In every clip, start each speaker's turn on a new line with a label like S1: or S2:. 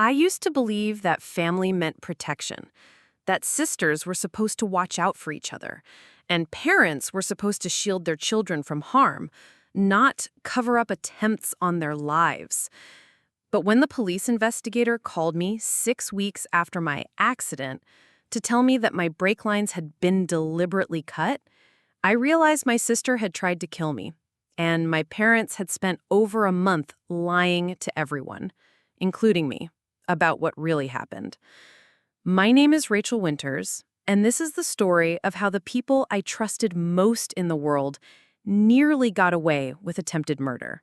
S1: I used to believe that family meant protection, that sisters were supposed to watch out for each other, and parents were supposed to shield their children from harm, not cover up attempts on their lives. But when the police investigator called me 6 weeks after my accident to tell me that my brake lines had been deliberately cut, I realized my sister had tried to kill me, and my parents had spent over a month lying to everyone, including me, about what really happened. My name is Rachel Winters, and this is the story of how the people I trusted most in the world nearly got away with attempted murder.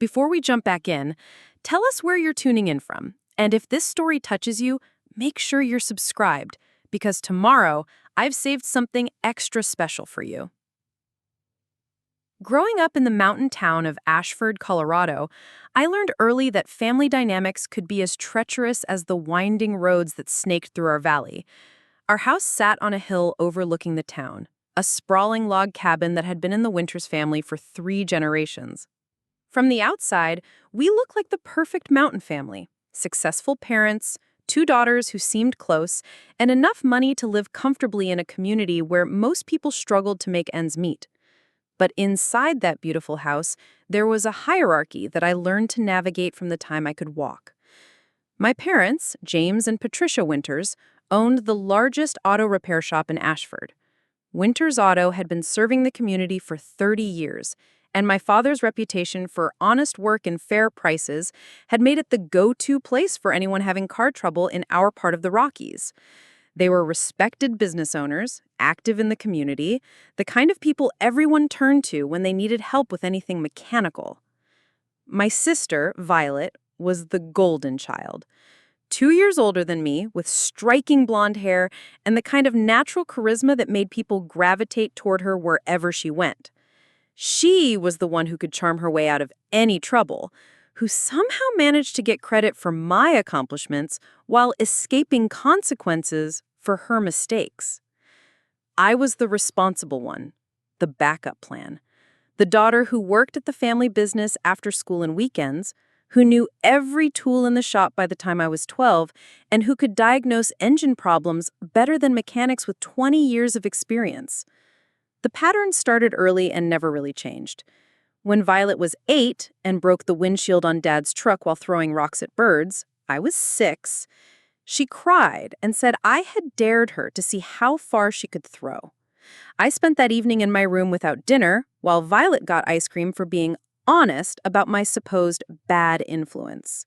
S1: Before we jump back in, tell us where you're tuning in from, and if this story touches you, make sure you're subscribed, because tomorrow I've saved something extra special for you. Growing up in the mountain town of Ashford, Colorado, I learned early that family dynamics could be as treacherous as the winding roads that snaked through our valley. Our house sat on a hill overlooking the town, a sprawling log cabin that had been in the Winters family for 3 generations. From the outside, we looked like the perfect mountain family: successful parents, 2 daughters who seemed close, and enough money to live comfortably in a community where most people struggled to make ends meet. But inside that beautiful house, there was a hierarchy that I learned to navigate from the time I could walk. My parents, James and Patricia Winters, owned the largest auto repair shop in Ashford. Winters Auto had been serving the community for 30 years, and my father's reputation for honest work and fair prices had made it the go-to place for anyone having car trouble in our part of the Rockies. They were respected business owners, active in the community, the kind of people everyone turned to when they needed help with anything mechanical. My sister, Violet, was the golden child. 2 years older than me, with striking blonde hair and the kind of natural charisma that made people gravitate toward her wherever she went. She was the one who could charm her way out of any trouble, who somehow managed to get credit for my accomplishments while escaping consequences for her mistakes. I was the responsible one, the backup plan, the daughter who worked at the family business after school and weekends, who knew every tool in the shop by the time I was 12, and who could diagnose engine problems better than mechanics with 20 years of experience. The pattern started early and never really changed. When Violet was 8 and broke the windshield on Dad's truck while throwing rocks at birds, I was 6. She cried and said I had dared her to see how far she could throw. I spent that evening in my room without dinner, while Violet got ice cream for being honest about my supposed bad influence.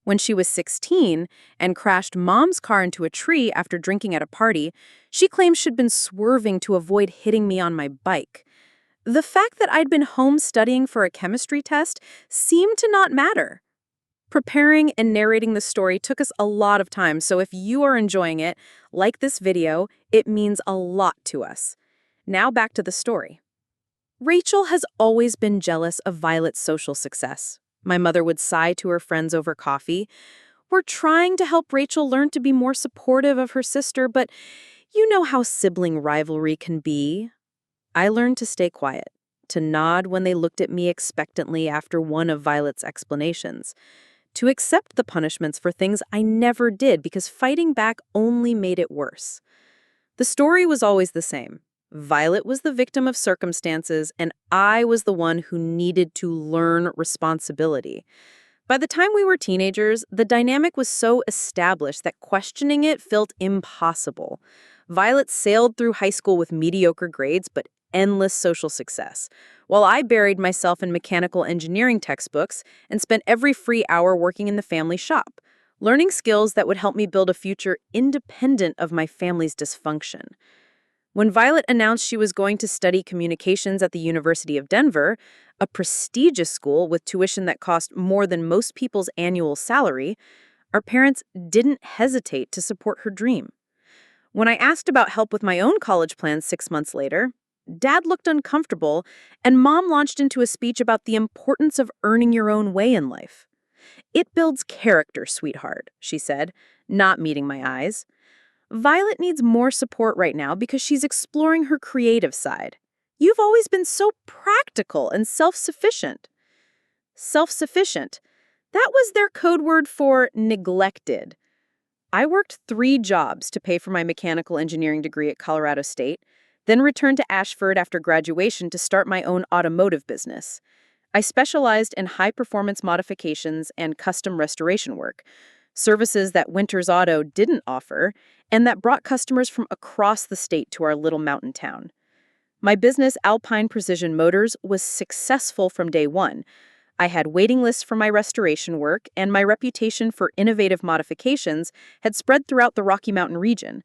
S1: When she was 16 and crashed Mom's car into a tree after drinking at a party, she claimed she'd been swerving to avoid hitting me on my bike. The fact that I'd been home studying for a chemistry test seemed to not matter. Preparing and narrating the story took us a lot of time, so if you are enjoying it, like this video, it means a lot to us. Now back to the story. Rachel has always been jealous of Violet's social success. My mother would sigh to her friends over coffee. We're trying to help Rachel learn to be more supportive of her sister, but you know how sibling rivalry can be. I learned to stay quiet, to nod when they looked at me expectantly after one of Violet's explanations, to accept the punishments for things I never did because fighting back only made it worse. The story was always the same. Violet was the victim of circumstances, and I was the one who needed to learn responsibility. By the time we were teenagers, the dynamic was so established that questioning it felt impossible. Violet sailed through high school with mediocre grades, but endless social success, while I buried myself in mechanical engineering textbooks and spent every free hour working in the family shop, learning skills that would help me build a future independent of my family's dysfunction. When Violet announced she was going to study communications at the University of Denver, a prestigious school with tuition that cost more than most people's annual salary, our parents didn't hesitate to support her dream. When I asked about help with my own college plans 6 months later, Dad looked uncomfortable, and Mom launched into a speech about the importance of earning your own way in life. "It builds character, sweetheart," she said, not meeting my eyes. "Violet needs more support right now because she's exploring her creative side. You've always been so practical and self-sufficient." Self-sufficient. That was their code word for neglected. I worked 3 jobs to pay for my mechanical engineering degree at Colorado State, then returned to Ashford after graduation to start my own automotive business. I specialized in high-performance modifications and custom restoration work, services that Winters Auto didn't offer, and that brought customers from across the state to our little mountain town. My business, Alpine Precision Motors, was successful from day one. I had waiting lists for my restoration work, and my reputation for innovative modifications had spread throughout the Rocky Mountain region.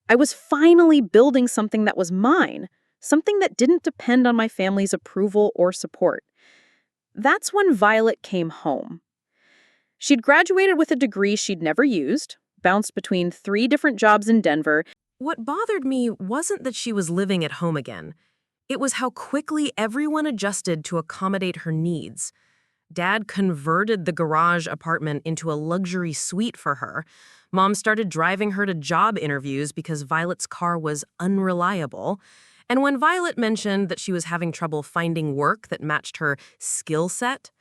S1: I was finally building something that was mine, something that didn't depend on my family's approval or support. That's when Violet came home. She'd graduated with a degree she'd never used, bounced between 3 different jobs in Denver. What bothered me wasn't that she was living at home again. It was how quickly everyone adjusted to accommodate her needs. Dad converted the garage apartment into a luxury suite for her. Mom started driving her to job interviews because Violet's car was unreliable. And when Violet mentioned that she was having trouble finding work that matched her skill set,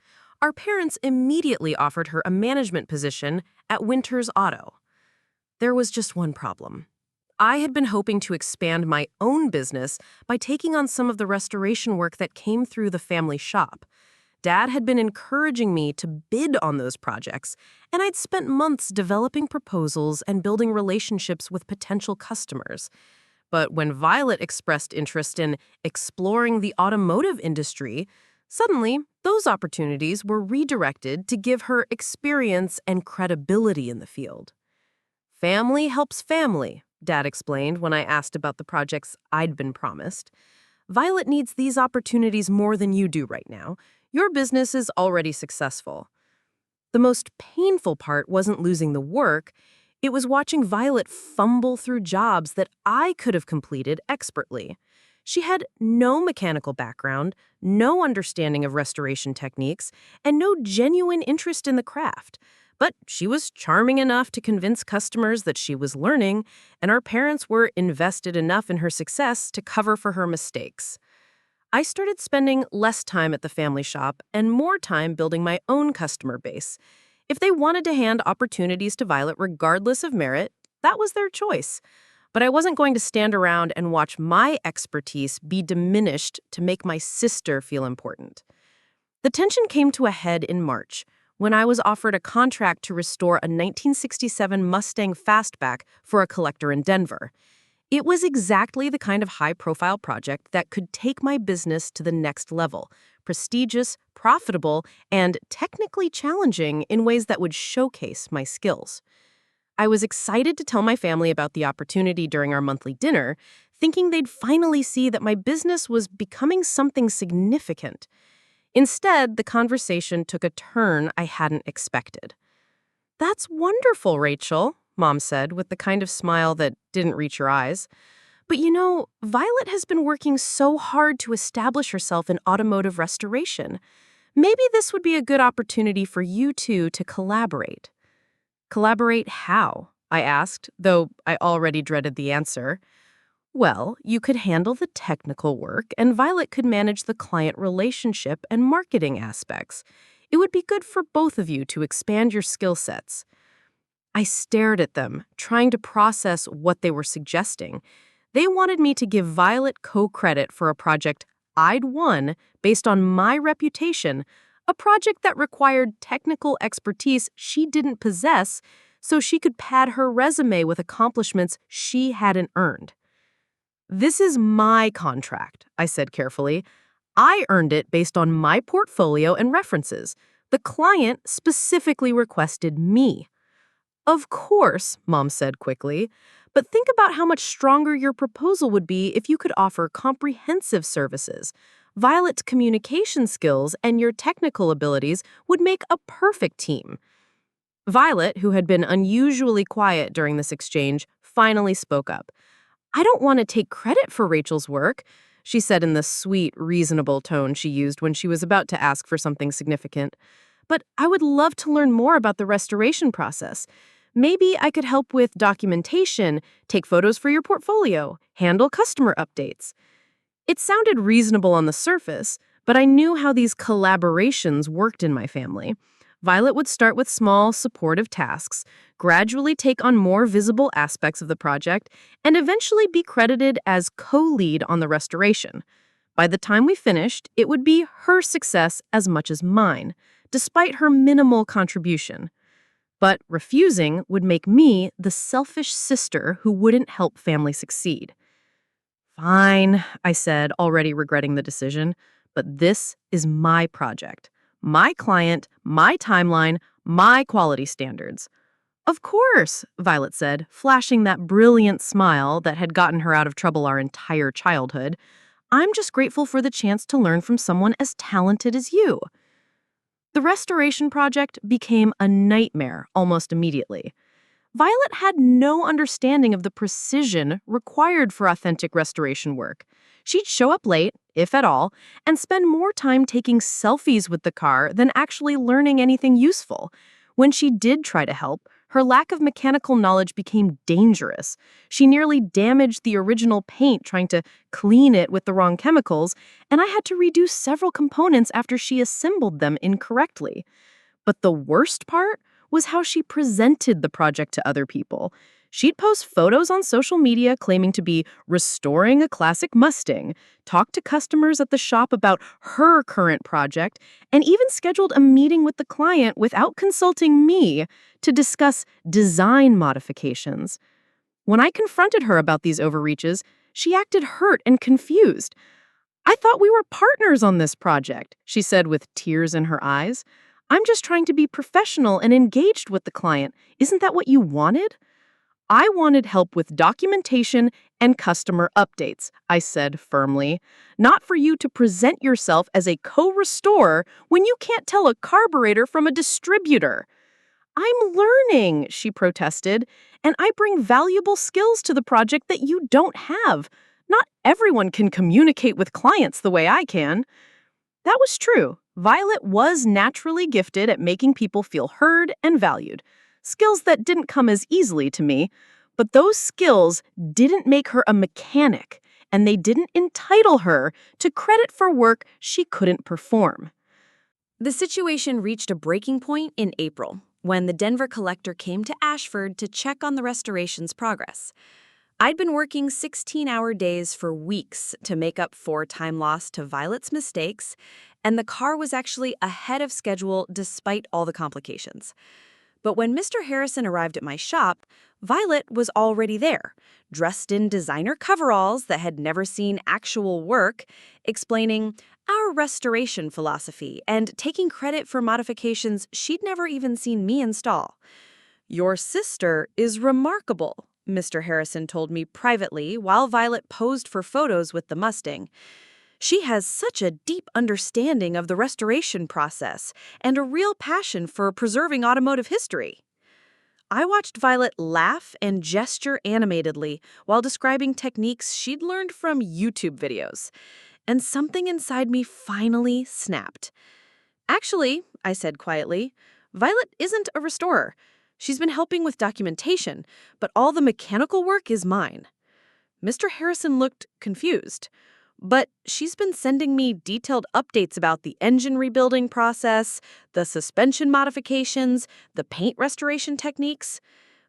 S1: our parents immediately offered her a management position at Winters Auto. There was just one problem. I had been hoping to expand my own business by taking on some of the restoration work that came through the family shop. Dad had been encouraging me to bid on those projects, and I'd spent months developing proposals and building relationships with potential customers. But when Violet expressed interest in exploring the automotive industry, suddenly those opportunities were redirected to give her experience and credibility in the field. Family helps family, Dad explained when I asked about the projects I'd been promised. Violet needs these opportunities more than you do right now. Your business is already successful. The most painful part wasn't losing the work. It was watching Violet fumble through jobs that I could have completed expertly. She had no mechanical background, no understanding of restoration techniques, and no genuine interest in the craft. But she was charming enough to convince customers that she was learning, and our parents were invested enough in her success to cover for her mistakes. I started spending less time at the family shop and more time building my own customer base. If they wanted to hand opportunities to Violet regardless of merit, that was their choice. But I wasn't going to stand around and watch my expertise be diminished to make my sister feel important. The tension came to a head in March when I was offered a contract to restore a 1967 Mustang Fastback for a collector in Denver. It was exactly the kind of high-profile project that could take my business to the next level, prestigious, profitable, and technically challenging in ways that would showcase my skills. I was excited to tell my family about the opportunity during our monthly dinner, thinking they'd finally see that my business was becoming something significant. Instead, the conversation took a turn I hadn't expected. "That's wonderful, Rachel," Mom said with the kind of smile that didn't reach her eyes. "But you know, Violet has been working so hard to establish herself in automotive restoration. Maybe this would be a good opportunity for you two to collaborate." "Collaborate how?" I asked, though I already dreaded the answer. "Well, you could handle the technical work, and Violet could manage the client relationship and marketing aspects. It would be good for both of you to expand your skill sets." I stared at them, trying to process what they were suggesting. They wanted me to give Violet co-credit for a project I'd won based on my reputation, a project that required technical expertise she didn't possess, so she could pad her resume with accomplishments she hadn't earned. "This is my contract," I said carefully. "I earned it based on my portfolio and references. The client specifically requested me." "Of course," Mom said quickly, "but think about how much stronger your proposal would be if you could offer comprehensive services. Violet's communication skills and your technical abilities would make a perfect team." Violet, who had been unusually quiet during this exchange, finally spoke up. "I don't want to take credit for Rachel's work," she said in the sweet, reasonable tone she used when she was about to ask for something significant. "But I would love to learn more about the restoration process. Maybe I could help with documentation, take photos for your portfolio, handle customer updates." It sounded reasonable on the surface, but I knew how these collaborations worked in my family. Violet would start with small, supportive tasks, gradually take on more visible aspects of the project, and eventually be credited as co-lead on the restoration. By the time we finished, it would be her success as much as mine, despite her minimal contribution. But refusing would make me the selfish sister who wouldn't help family succeed. Fine, I said, already regretting the decision, but this is my project, my client, my timeline, my quality standards. Of course, Violet said, flashing that brilliant smile that had gotten her out of trouble our entire childhood. I'm just grateful for the chance to learn from someone as talented as you. The restoration project became a nightmare almost immediately. Violet had no understanding of the precision required for authentic restoration work. She'd show up late, if at all, and spend more time taking selfies with the car than actually learning anything useful. When she did try to help, her lack of mechanical knowledge became dangerous. She nearly damaged the original paint trying to clean it with the wrong chemicals, and I had to redo several components after she assembled them incorrectly. But the worst part was how she presented the project to other people. She'd post photos on social media claiming to be restoring a classic Mustang, talk to customers at the shop about her current project, and even scheduled a meeting with the client without consulting me to discuss design modifications. When I confronted her about these overreaches, she acted hurt and confused. I thought we were partners on this project, she said with tears in her eyes. I'm just trying to be professional and engaged with the client. Isn't that what you wanted? I wanted help with documentation and customer updates, I said firmly. Not for you to present yourself as a co-restorer when you can't tell a carburetor from a distributor. I'm learning, she protested, and I bring valuable skills to the project that you don't have. Not everyone can communicate with clients the way I can. That was true. Violet was naturally gifted at making people feel heard and valued, skills that didn't come as easily to me, but those skills didn't make her a mechanic, and they didn't entitle her to credit for work she couldn't perform.
S2: The situation reached a breaking point in April, when the Denver collector came to Ashford to check on the restoration's progress. I'd been working 16-hour days for weeks to make up for time lost to Violet's mistakes, and the car was actually ahead of schedule despite all the complications. But when Mr. Harrison arrived at my shop, Violet was already there, dressed in designer coveralls that had never seen actual work, explaining our restoration philosophy and taking credit for modifications she'd never even seen me install. Your sister is remarkable, Mr. Harrison told me privately while Violet posed for photos with the Mustang. She has such a deep understanding of the restoration process and a real passion for preserving automotive history. I watched Violet laugh and gesture animatedly while describing techniques she'd learned from YouTube videos, and something inside me finally snapped. Actually, I said quietly, Violet isn't a restorer. She's been helping with documentation, but all the mechanical work is mine. Mr. Harrison looked confused. But she's been sending me detailed updates about the engine rebuilding process, the suspension modifications, the paint restoration techniques.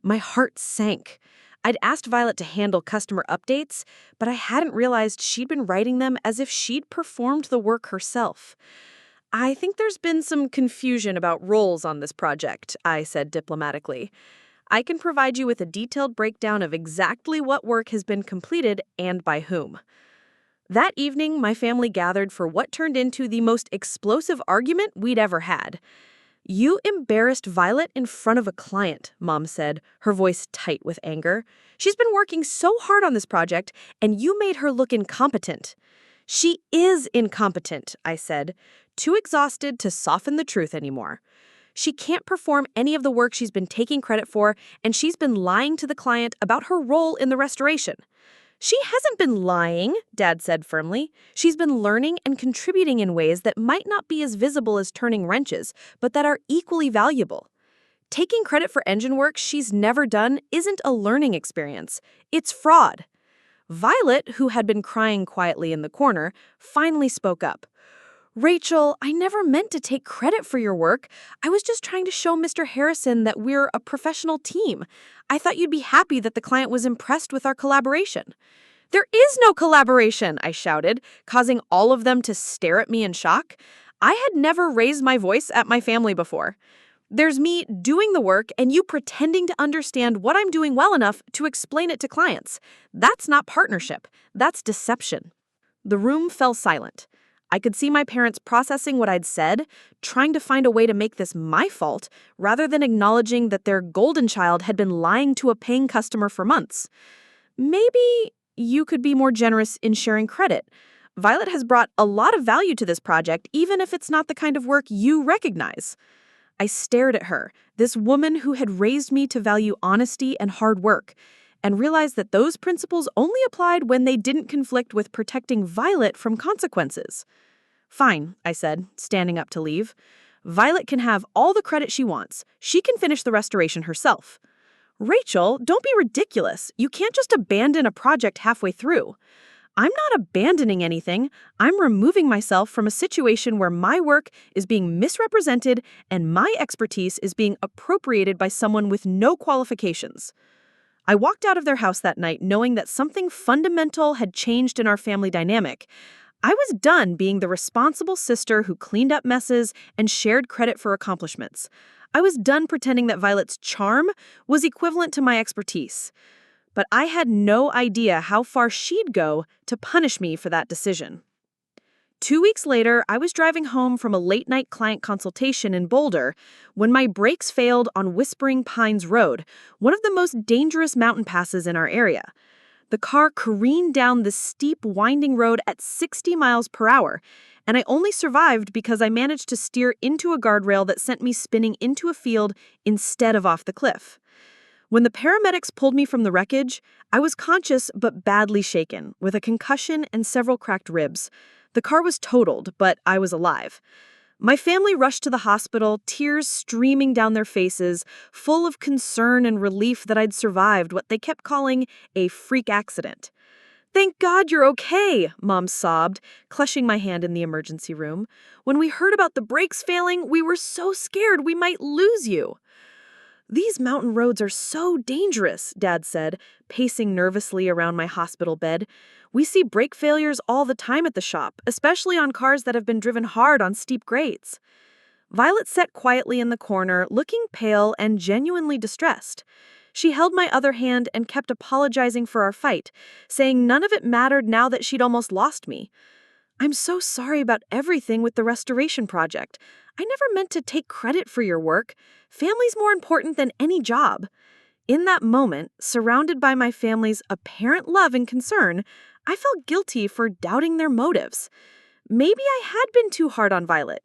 S2: My heart sank. I'd asked Violet to handle customer updates, but I hadn't realized she'd been writing them as if she'd performed the work herself. I think there's been some confusion about roles on this project, I said diplomatically. I can provide you with a detailed breakdown of exactly what work has been completed and by whom. That evening, my family gathered for what turned into the most explosive argument we'd ever had. You embarrassed Violet in front of a client, Mom said, her voice tight with anger. She's been working so hard on this project, and you made her look incompetent. She is incompetent, I said, too exhausted to soften the truth anymore. She can't perform any of the work she's been taking credit for, and she's been lying to the client about her role in the restoration. She hasn't been lying, Dad said firmly. She's been learning and contributing in ways that might not be as visible as turning wrenches, but that are equally valuable. Taking credit for engine work she's never done isn't a learning experience. It's fraud. Violet, who had been crying quietly in the corner, finally spoke up. Rachel, I never meant to take credit for your work. I was just trying to show Mr. Harrison that we're a professional team. I thought you'd be happy that the client was impressed with our collaboration. There is no collaboration, I shouted, causing all of them to stare at me in shock. I had never raised my voice at my family before. There's me doing the work and you pretending to understand what I'm doing well enough to explain it to clients. That's not partnership. That's deception. The room fell silent. I could see my parents processing what I'd said, trying to find a way to make this my fault, rather than acknowledging that their golden child had been lying to a paying customer for months. Maybe you could be more generous in sharing credit. Violet has brought a lot of value to this project, even if it's not the kind of work you recognize. I stared at her, this woman who had raised me to value honesty and hard work, and realized that those principles only applied when they didn't conflict with protecting Violet from consequences. Fine, I said, standing up to leave. Violet can have all the credit she wants. She can finish the restoration herself. Rachel, don't be ridiculous. You can't just abandon a project halfway through. I'm not abandoning anything. I'm removing myself from a situation where my work is being misrepresented and my expertise is being appropriated by someone with no qualifications. I walked out of their house that night knowing that something fundamental had changed in our family dynamic. I was done being the responsible sister who cleaned up messes and shared credit for accomplishments. I was done pretending that Violet's charm was equivalent to my expertise. But I had no idea how far she'd go to punish me for that decision. 2 weeks later, I was driving home from a late-night client consultation in Boulder when my brakes failed on Whispering Pines Road, one of the most dangerous mountain passes in our area. The car careened down the steep, winding road at 60 miles per hour, and I only survived because I managed to steer into a guardrail that sent me spinning into a field instead of off the cliff. When the paramedics pulled me from the wreckage, I was conscious but badly shaken, with a concussion and several cracked ribs. The car was totaled, but I was alive. My family rushed to the hospital, tears streaming down their faces, full of concern and relief that I'd survived what they kept calling a freak accident. "Thank God you're okay," Mom sobbed, clutching my hand in the emergency room. "When we heard about the brakes failing, we were so scared we might lose you." "These mountain roads are so dangerous," Dad said, pacing nervously around my hospital bed. "We see brake failures all the time at the shop, especially on cars that have been driven hard on steep grades." Violet sat quietly in the corner, looking pale and genuinely distressed. She held my other hand and kept apologizing for our fight, saying none of it mattered now that she'd almost lost me. "I'm so sorry about everything with the restoration project. I never meant to take credit for your work. Family's more important than any job." In that moment, surrounded by my family's apparent love and concern, I felt guilty for doubting their motives. Maybe I had been too hard on Violet.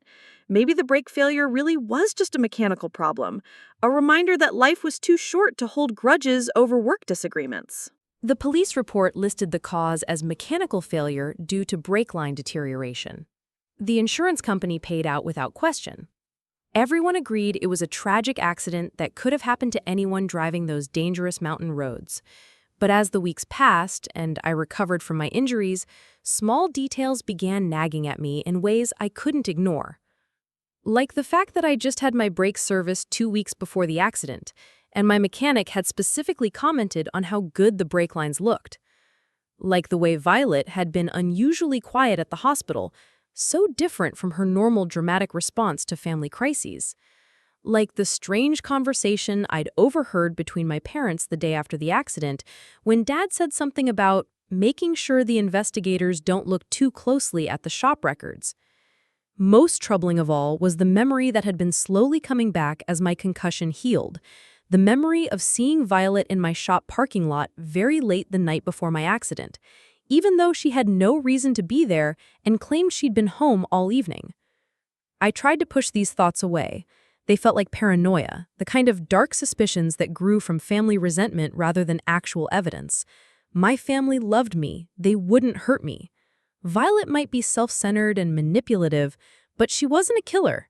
S2: Maybe the brake failure really was just a mechanical problem, a reminder that life was too short to hold grudges over work disagreements.
S1: The police report listed the cause as mechanical failure due to brake line deterioration. The insurance company paid out without question. Everyone agreed it was a tragic accident that could have happened to anyone driving those dangerous mountain roads. But as the weeks passed and I recovered from my injuries, small details began nagging at me in ways I couldn't ignore. Like the fact that I just had my brakes serviced 2 weeks before the accident, and my mechanic had specifically commented on how good the brake lines looked. Like the way Violet had been unusually quiet at the hospital, so different from her normal dramatic response to family crises. Like the strange conversation I'd overheard between my parents the day after the accident, when Dad said something about making sure the investigators don't look too closely at the shop records. Most troubling of all was the memory that had been slowly coming back as my concussion healed. The memory of seeing Violet in my shop parking lot very late the night before my accident, even though she had no reason to be there and claimed she'd been home all evening. I tried to push these thoughts away. They felt like paranoia, the kind of dark suspicions that grew from family resentment rather than actual evidence. My family loved me. They wouldn't hurt me. Violet might be self-centered and manipulative, but she wasn't a killer.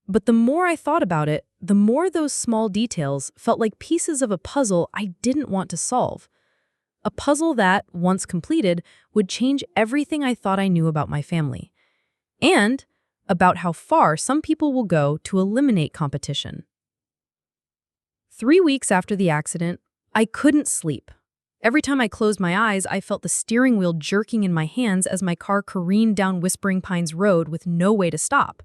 S1: But the more I thought about it, the more those small details felt like pieces of a puzzle I didn't want to solve. A puzzle that, once completed, would change everything I thought I knew about my family. and about how far some people will go to eliminate competition. 3 weeks after the accident, I couldn't sleep. Every time I closed my eyes, I felt the steering wheel jerking in my hands as my car careened down Whispering Pines Road with no way to stop.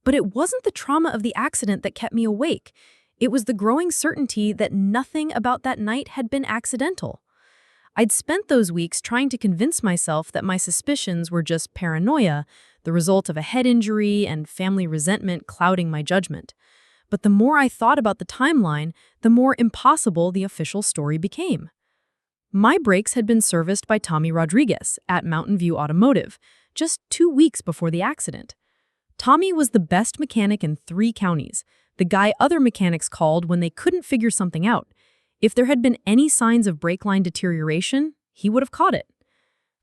S1: But it wasn't the trauma of the accident that kept me awake. It was the growing certainty that nothing about that night had been accidental. I'd spent those weeks trying to convince myself that my suspicions were just paranoia, the result of a head injury and family resentment clouding my judgment. But the more I thought about the timeline, the more impossible the official story became. My brakes had been serviced by Tommy Rodriguez at Mountain View Automotive, just 2 weeks before the accident. Tommy was the best mechanic in 3 counties, the guy other mechanics called when they couldn't figure something out. If there had been any signs of brake line deterioration, he would have caught it.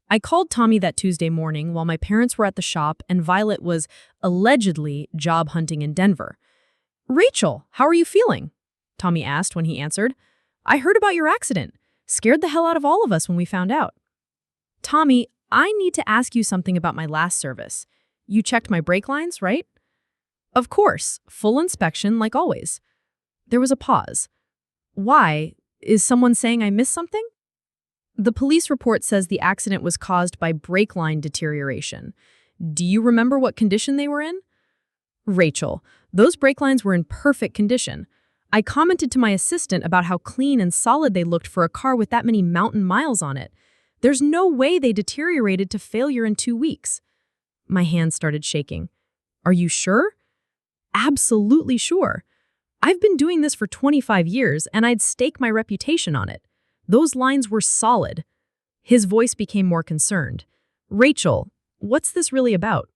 S1: I called Tommy that Tuesday morning while my parents were at the shop and Violet was allegedly job hunting in Denver. "Rachel, how are you feeling?" Tommy asked when he answered. "I heard about your accident. Scared the hell out of all of us when we found out." "Tommy, I need to ask you something about my last service. You checked my brake lines, right?" "Of course, full inspection like always." There was a pause. "Why? Is someone saying I missed something?" "The police report says the accident was caused by brake line deterioration. Do you remember what condition they were in?" "Rachel, those brake lines were in perfect condition. I commented to my assistant about how clean and solid they looked for a car with that many mountain miles on it. There's no way they deteriorated to failure in 2 weeks." My hands started shaking. "Are you sure?" "Absolutely sure. I've been doing this for 25 years, and I'd stake my reputation on it. Those lines were solid." His voice became more concerned. "Rachel, what's this really about?"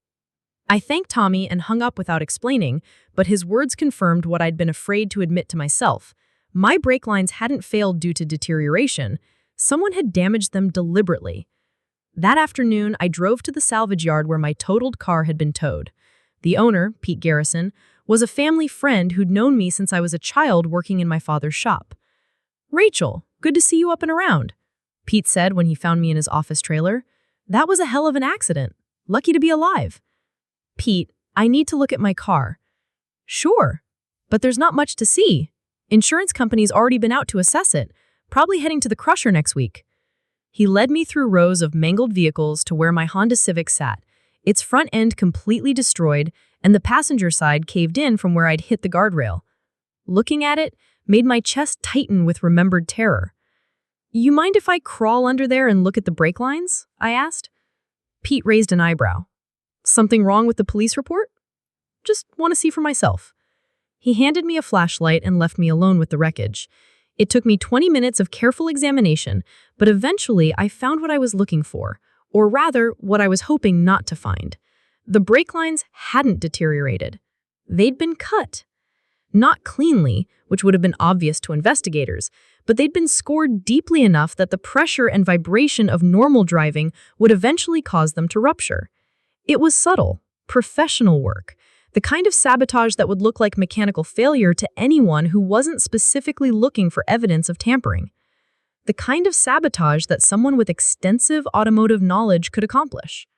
S1: I thanked Tommy and hung up without explaining, but his words confirmed what I'd been afraid to admit to myself. My brake lines hadn't failed due to deterioration. Someone had damaged them deliberately. That afternoon, I drove to the salvage yard where my totaled car had been towed. The owner, Pete Garrison, was a family friend who'd known me since I was a child working in my father's shop. "Rachel, good to see you up and around," Pete said when he found me in his office trailer. "That was a hell of an accident. Lucky to be alive." "Pete, I need to look at my car." "Sure, but there's not much to see. Insurance company's already been out to assess it, probably heading to the crusher next week." He led me through rows of mangled vehicles to where my Honda Civic sat, its front end completely destroyed and the passenger side caved in from where I'd hit the guardrail. Looking at it made my chest tighten with remembered terror. "You mind if I crawl under there and look at the brake lines?" I asked. Pete raised an eyebrow. "Something wrong with the police report?" "Just want to see for myself." He handed me a flashlight and left me alone with the wreckage. It took me 20 minutes of careful examination, but eventually I found what I was looking for, or rather, what I was hoping not to find. The brake lines hadn't deteriorated. They'd been cut. Not cleanly, which would have been obvious to investigators, but they'd been scored deeply enough that the pressure and vibration of normal driving would eventually cause them to rupture. It was subtle, professional work, the kind of sabotage that would look like mechanical failure to anyone who wasn't specifically looking for evidence of tampering. The kind of sabotage that someone with extensive automotive knowledge could accomplish.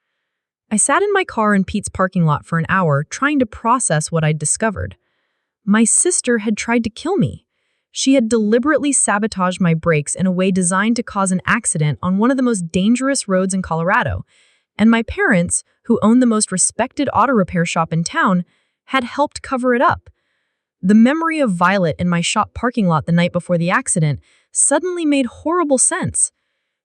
S1: I sat in my car in Pete's parking lot for an hour, trying to process what I'd discovered. My sister had tried to kill me. She had deliberately sabotaged my brakes in a way designed to cause an accident on one of the most dangerous roads in Colorado. And my parents, who owned the most respected auto repair shop in town, had helped cover it up. The memory of Violet in my shop parking lot the night before the accident suddenly made horrible sense.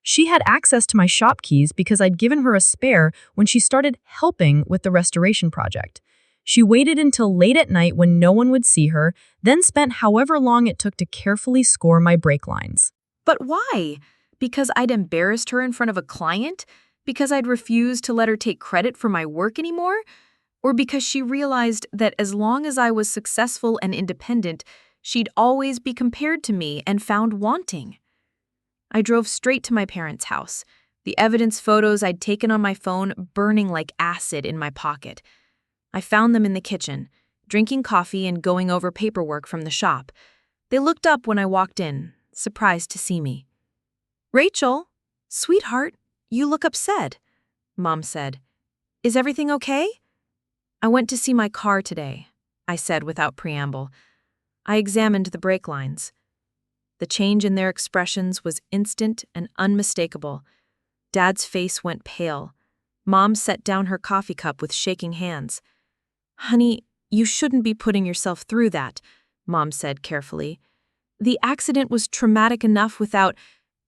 S1: She had access to my shop keys because I'd given her a spare when she started helping with the restoration project. She waited until late at night when no one would see her, then spent however long it took to carefully score my brake lines.
S2: But why? Because I'd embarrassed her in front of a client? Because I'd refused to let her take credit for my work anymore? Or because she realized that as long as I was successful and independent, she'd always be compared to me and found wanting? I drove straight to my parents' house, the evidence photos I'd taken on my phone burning like acid in my pocket. I found them in the kitchen, drinking coffee and going over paperwork from the shop. They looked up when I walked in, surprised to see me. "Rachel, sweetheart, you look upset," Mom said. "Is everything okay?" I went to see my car today, I said without preamble. I examined the brake lines. The change in their expressions was instant and unmistakable. Dad's face went pale. Mom set down her coffee cup with shaking hands. "Honey, you shouldn't be putting yourself through that," Mom said carefully. "The accident was traumatic enough without—"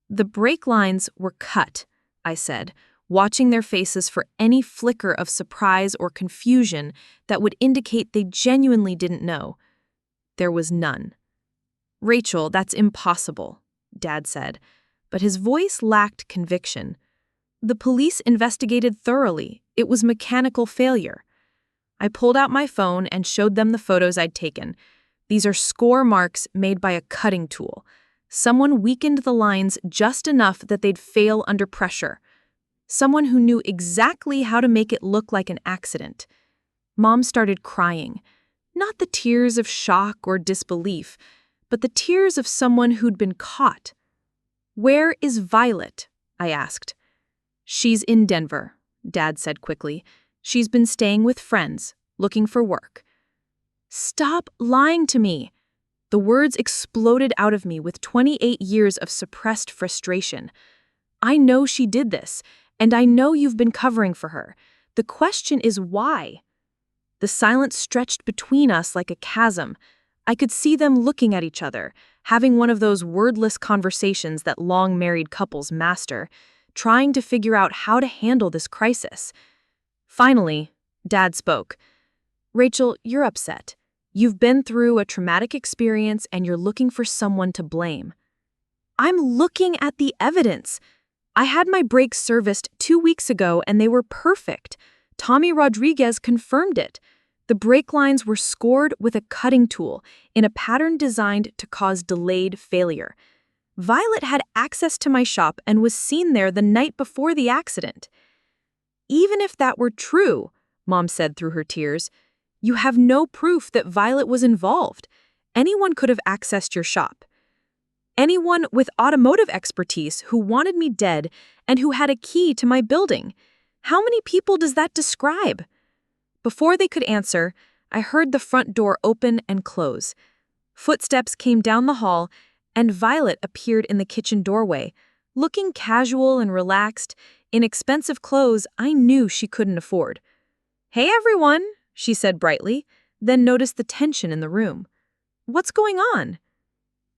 S2: "The brake lines were cut," I said, watching their faces for any flicker of surprise or confusion that would indicate they genuinely didn't know. There was none. "Rachel, that's impossible," Dad said, but his voice lacked conviction. "The police investigated thoroughly. It was mechanical failure." I pulled out my phone and showed them the photos I'd taken. These are score marks made by a cutting tool. Someone weakened the lines just enough that they'd fail under pressure. Someone who knew exactly how to make it look like an accident. Mom started crying. Not the tears of shock or disbelief, but the tears of someone who'd been caught. "Where is Violet?" I asked. "She's in Denver," Dad said quickly. "She's been staying with friends, looking for work." "Stop lying to me!" The words exploded out of me with 28 years of suppressed frustration. "I know she did this, and I know you've been covering for her. The question is why?" The silence stretched between us like a chasm. I could see them looking at each other, having one of those wordless conversations that long-married couples master, trying to figure out how to handle this crisis. Finally, Dad spoke. "Rachel, you're upset. You've been through a traumatic experience and you're looking for someone to blame." "I'm looking at the evidence. I had my brakes serviced 2 weeks ago and they were perfect. Tommy Rodriguez confirmed it. The brake lines were scored with a cutting tool in a pattern designed to cause delayed failure. Violet had access to my shop and was seen there the night before the accident." "Even if that were true," Mom said through her tears, "you have no proof that Violet was involved. Anyone could have accessed your shop. Anyone with automotive expertise who wanted me dead and who had a key to my building. How many people does that describe?" Before they could answer, I heard the front door open and close. Footsteps came down the hall, and Violet appeared in the kitchen doorway, looking casual and relaxed, in expensive clothes I knew she couldn't afford. "Hey everyone," she said brightly, then noticed the tension in the room. "What's going on?"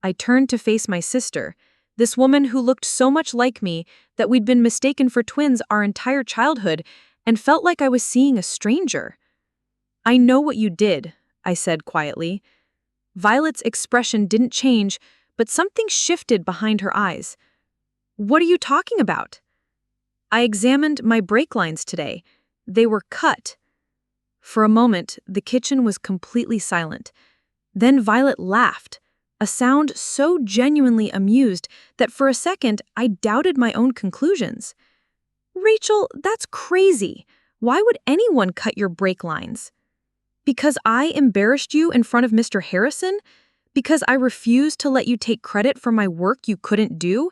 S2: I turned to face my sister, this woman who looked so much like me that we'd been mistaken for twins our entire childhood and felt like I was seeing a stranger. "I know what you did," I said quietly. Violet's expression didn't change, but something shifted behind her eyes. "What are you talking about?" "I examined my brake lines today. They were cut." For a moment, the kitchen was completely silent. Then Violet laughed, a sound so genuinely amused that for a second I doubted my own conclusions. "Rachel, that's crazy. Why would anyone cut your brake lines?" "Because I embarrassed you in front of Mr. Harrison? Because I refused to let you take credit for my work you couldn't do?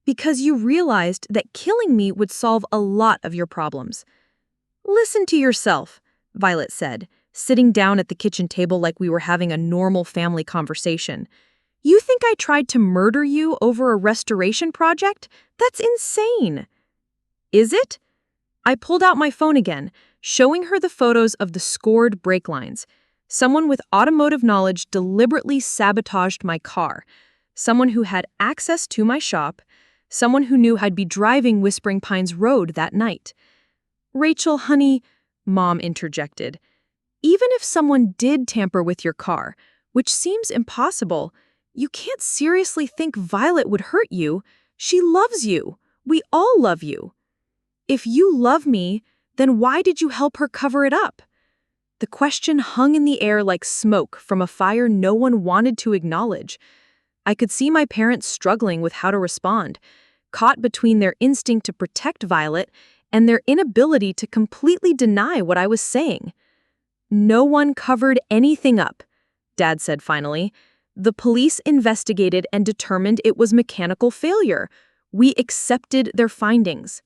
S2: Because you realized that killing me would solve a lot of your problems." "Listen to yourself," Violet said, sitting down at the kitchen table like we were having a normal family conversation. "You think I tried to murder you over a restoration project? That's insane." "Is it?" I pulled out my phone again, showing her the photos of the scored brake lines. Someone with automotive knowledge deliberately sabotaged my car. Someone who had access to my shop. Someone who knew I'd be driving Whispering Pines Road that night. "Rachel, honey," Mom interjected, "even if someone did tamper with your car, which seems impossible, you can't seriously think Violet would hurt you. She loves you. We all love you. If you love me, then why did you help her cover it up?" The question hung in the air like smoke from a fire no one wanted to acknowledge. I could see my parents struggling with how to respond, caught between their instinct to protect Violet and their inability to completely deny what I was saying. "No one covered anything up," Dad said finally. "The police investigated and determined it was mechanical failure. We accepted their findings."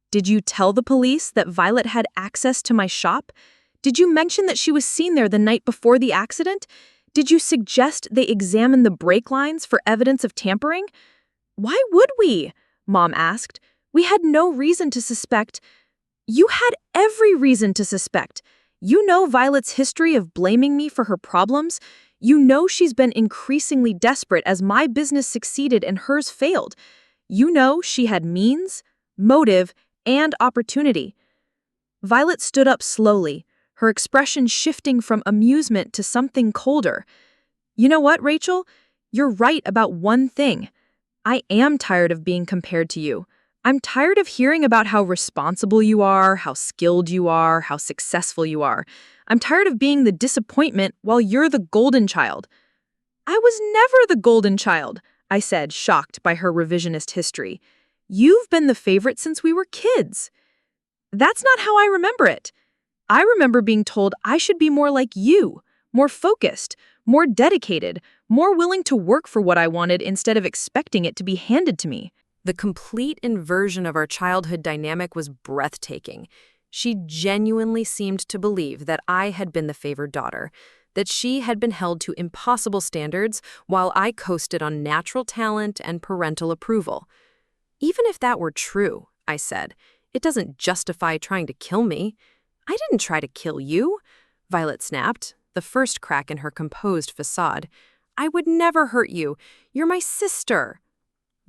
S2: "Did you tell the police that Violet had access to my shop?
S1: Did you mention that she was seen there the night before the accident? Did you suggest they examine the brake lines for evidence of tampering? Why would we? Mom asked. We had no reason to suspect. You had every reason to suspect. You know Violet's history of blaming me for her problems. You know she's been increasingly desperate as my business succeeded and hers failed. You know she had means, motive, and opportunity. Violet stood up slowly, her expression shifting from amusement to something colder. You know what, Rachel? You're right about one thing. I am tired of being compared to you. I'm tired of hearing about how responsible you are, how skilled you are, how successful you are. I'm tired of being the disappointment while you're the golden child. I was never the golden child, I said, shocked by her revisionist history. You've been the favorite since we were kids. That's not how I remember it. I remember being told I should be more like you, more focused, more dedicated, more willing to work for what I wanted instead of expecting it to be handed to me.
S2: The complete inversion of our childhood dynamic was breathtaking. She genuinely seemed to believe that I had been the favored daughter, that she had been held to impossible standards while I coasted on natural talent and parental approval. Even if that were true, I said, it doesn't justify trying to kill me. I didn't try to kill you, Violet snapped, the first crack in her composed facade. I would never hurt you. You're my sister.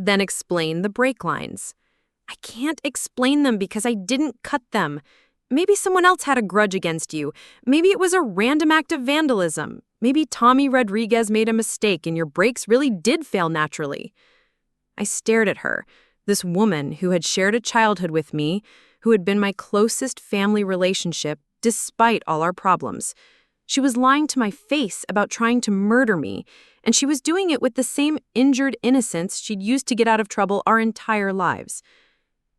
S2: Then explain the brake lines. I can't explain them because I didn't cut them. Maybe someone else had a grudge against you. Maybe it was a random act of vandalism. Maybe Tommy Rodriguez made a mistake and your brakes really did fail naturally. I stared at her, this woman who had shared a childhood with me, who had been my closest family relationship despite all our problems. She was lying to my face about trying to murder me, and she was doing it with the same injured innocence she'd used to get out of trouble our entire lives.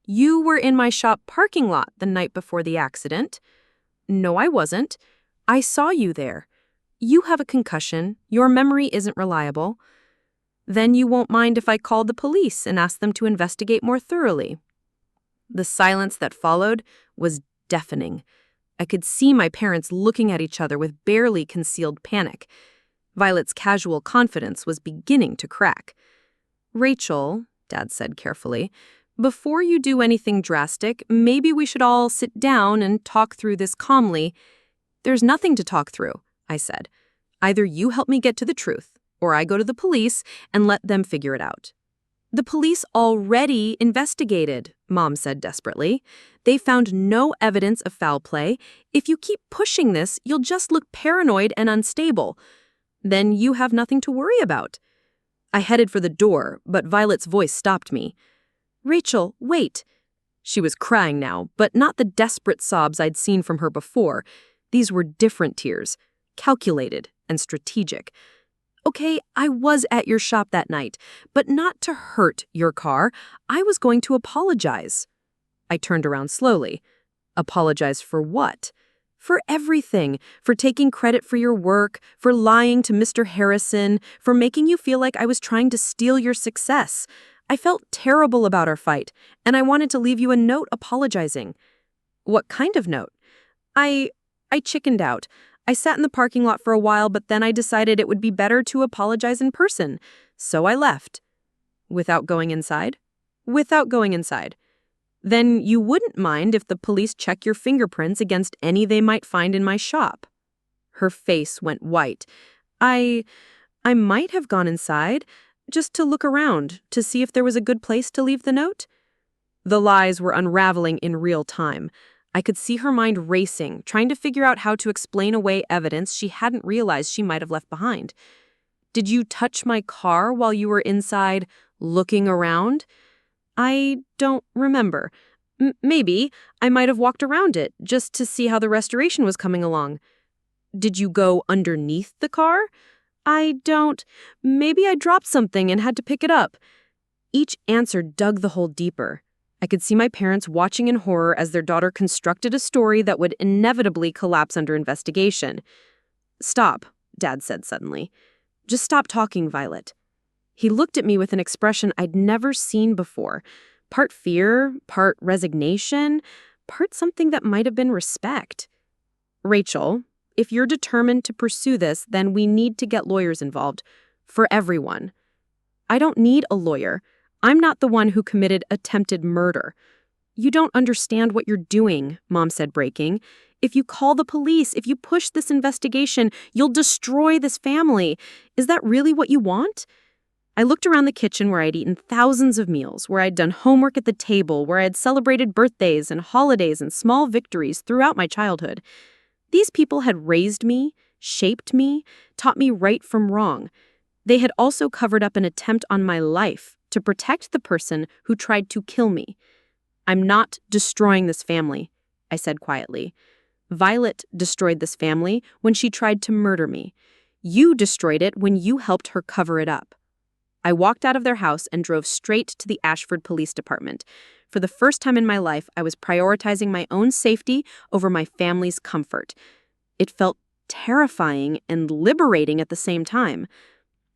S2: You were in my shop parking lot the night before the accident. No, I wasn't. I saw you there. You have a concussion. Your memory isn't reliable. Then you won't mind if I called the police and asked them to investigate more thoroughly. The silence that followed was deafening. I could see my parents looking at each other with barely concealed panic. Violet's casual confidence was beginning to crack. Rachel, Dad said carefully, before you do anything drastic, maybe we should all sit down and talk through this calmly. There's nothing to talk through, I said. Either you help me get to the truth, or I go to the police and let them figure it out. The police already investigated, Mom said desperately. They found no evidence of foul play. If you keep pushing this, you'll just look paranoid and unstable. Then you have nothing to worry about. I headed for the door, but Violet's voice stopped me. Rachel, wait. She was crying now, but not the desperate sobs I'd seen from her before. These were different tears, calculated and strategic. Okay, I was at your shop that night, but not to hurt your car. I was going to apologize. I turned around slowly. Apologize for what? For everything. For taking credit for your work, for lying to Mr. Harrison, for making you feel like I was trying to steal your success. I felt terrible about our fight, and I wanted to leave you a note apologizing. What kind of note? I chickened out. I sat in the parking lot for a while, but then I decided it would be better to apologize in person. So I left. Without going inside? Without going inside. Then you wouldn't mind if the police check your fingerprints against any they might find in my shop. Her face went white. I might have gone inside, just to look around, to see if there was a good place to leave the note. The lies were unraveling in real time. I could see her mind racing, trying to figure out how to explain away evidence she hadn't realized she might have left behind. Did you touch my car while you were inside, looking around? I don't remember. Maybe I might have walked around it, just to see how the restoration was coming along. Did you go underneath the car? I don't. Maybe I dropped something and had to pick it up. Each answer dug the hole deeper. I could see my parents watching in horror as their daughter constructed a story that would inevitably collapse under investigation. Stop, Dad said suddenly. Just stop talking, Violet. He looked at me with an expression I'd never seen before. Part fear, part resignation, part something that might have been respect.
S1: Rachel, if you're determined to pursue this, then we need to get lawyers involved. For everyone. I don't need a lawyer. I'm not the one who committed attempted murder. You don't understand what you're doing, Mom said, breaking. If you call the police, if you push this investigation, you'll destroy this family. Is that really what you want? I looked around the kitchen where I'd eaten thousands of meals, where I'd done homework at the table, where I'd celebrated birthdays and holidays and small victories throughout my childhood. These people had raised me, shaped me, taught me right from wrong. They had also covered up an attempt on my life to protect the person who tried to kill me. I'm not destroying this family, I said quietly. Violet destroyed this family when she tried to murder me. You destroyed it when you helped her cover it up. I walked out of their house and drove straight to the Ashford Police Department. For the first time in my life, I was prioritizing my own safety over my family's comfort. It felt terrifying and liberating at the same time.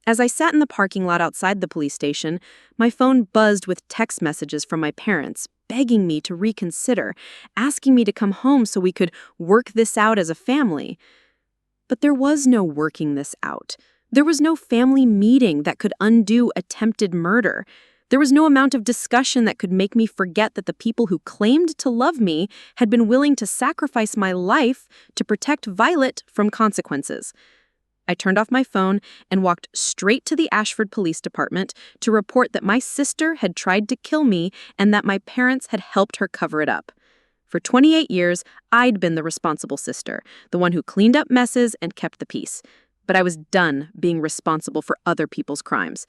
S1: As I sat in the parking lot outside the police station, my phone buzzed with text messages from my parents, begging me to reconsider, asking me to come home so we could work this out as a family. But there was no working this out. There was no family meeting that could undo attempted murder. There was no amount of discussion that could make me forget that the people who claimed to love me had been willing to sacrifice my life to protect Violet from consequences. I turned off my phone and walked straight to the Ashford Police Department to report that my sister had tried to kill me and that my parents had helped her cover it up. For 28 years, I'd been the responsible sister, the one who cleaned up messes and kept the peace. But I was done being responsible for other people's crimes.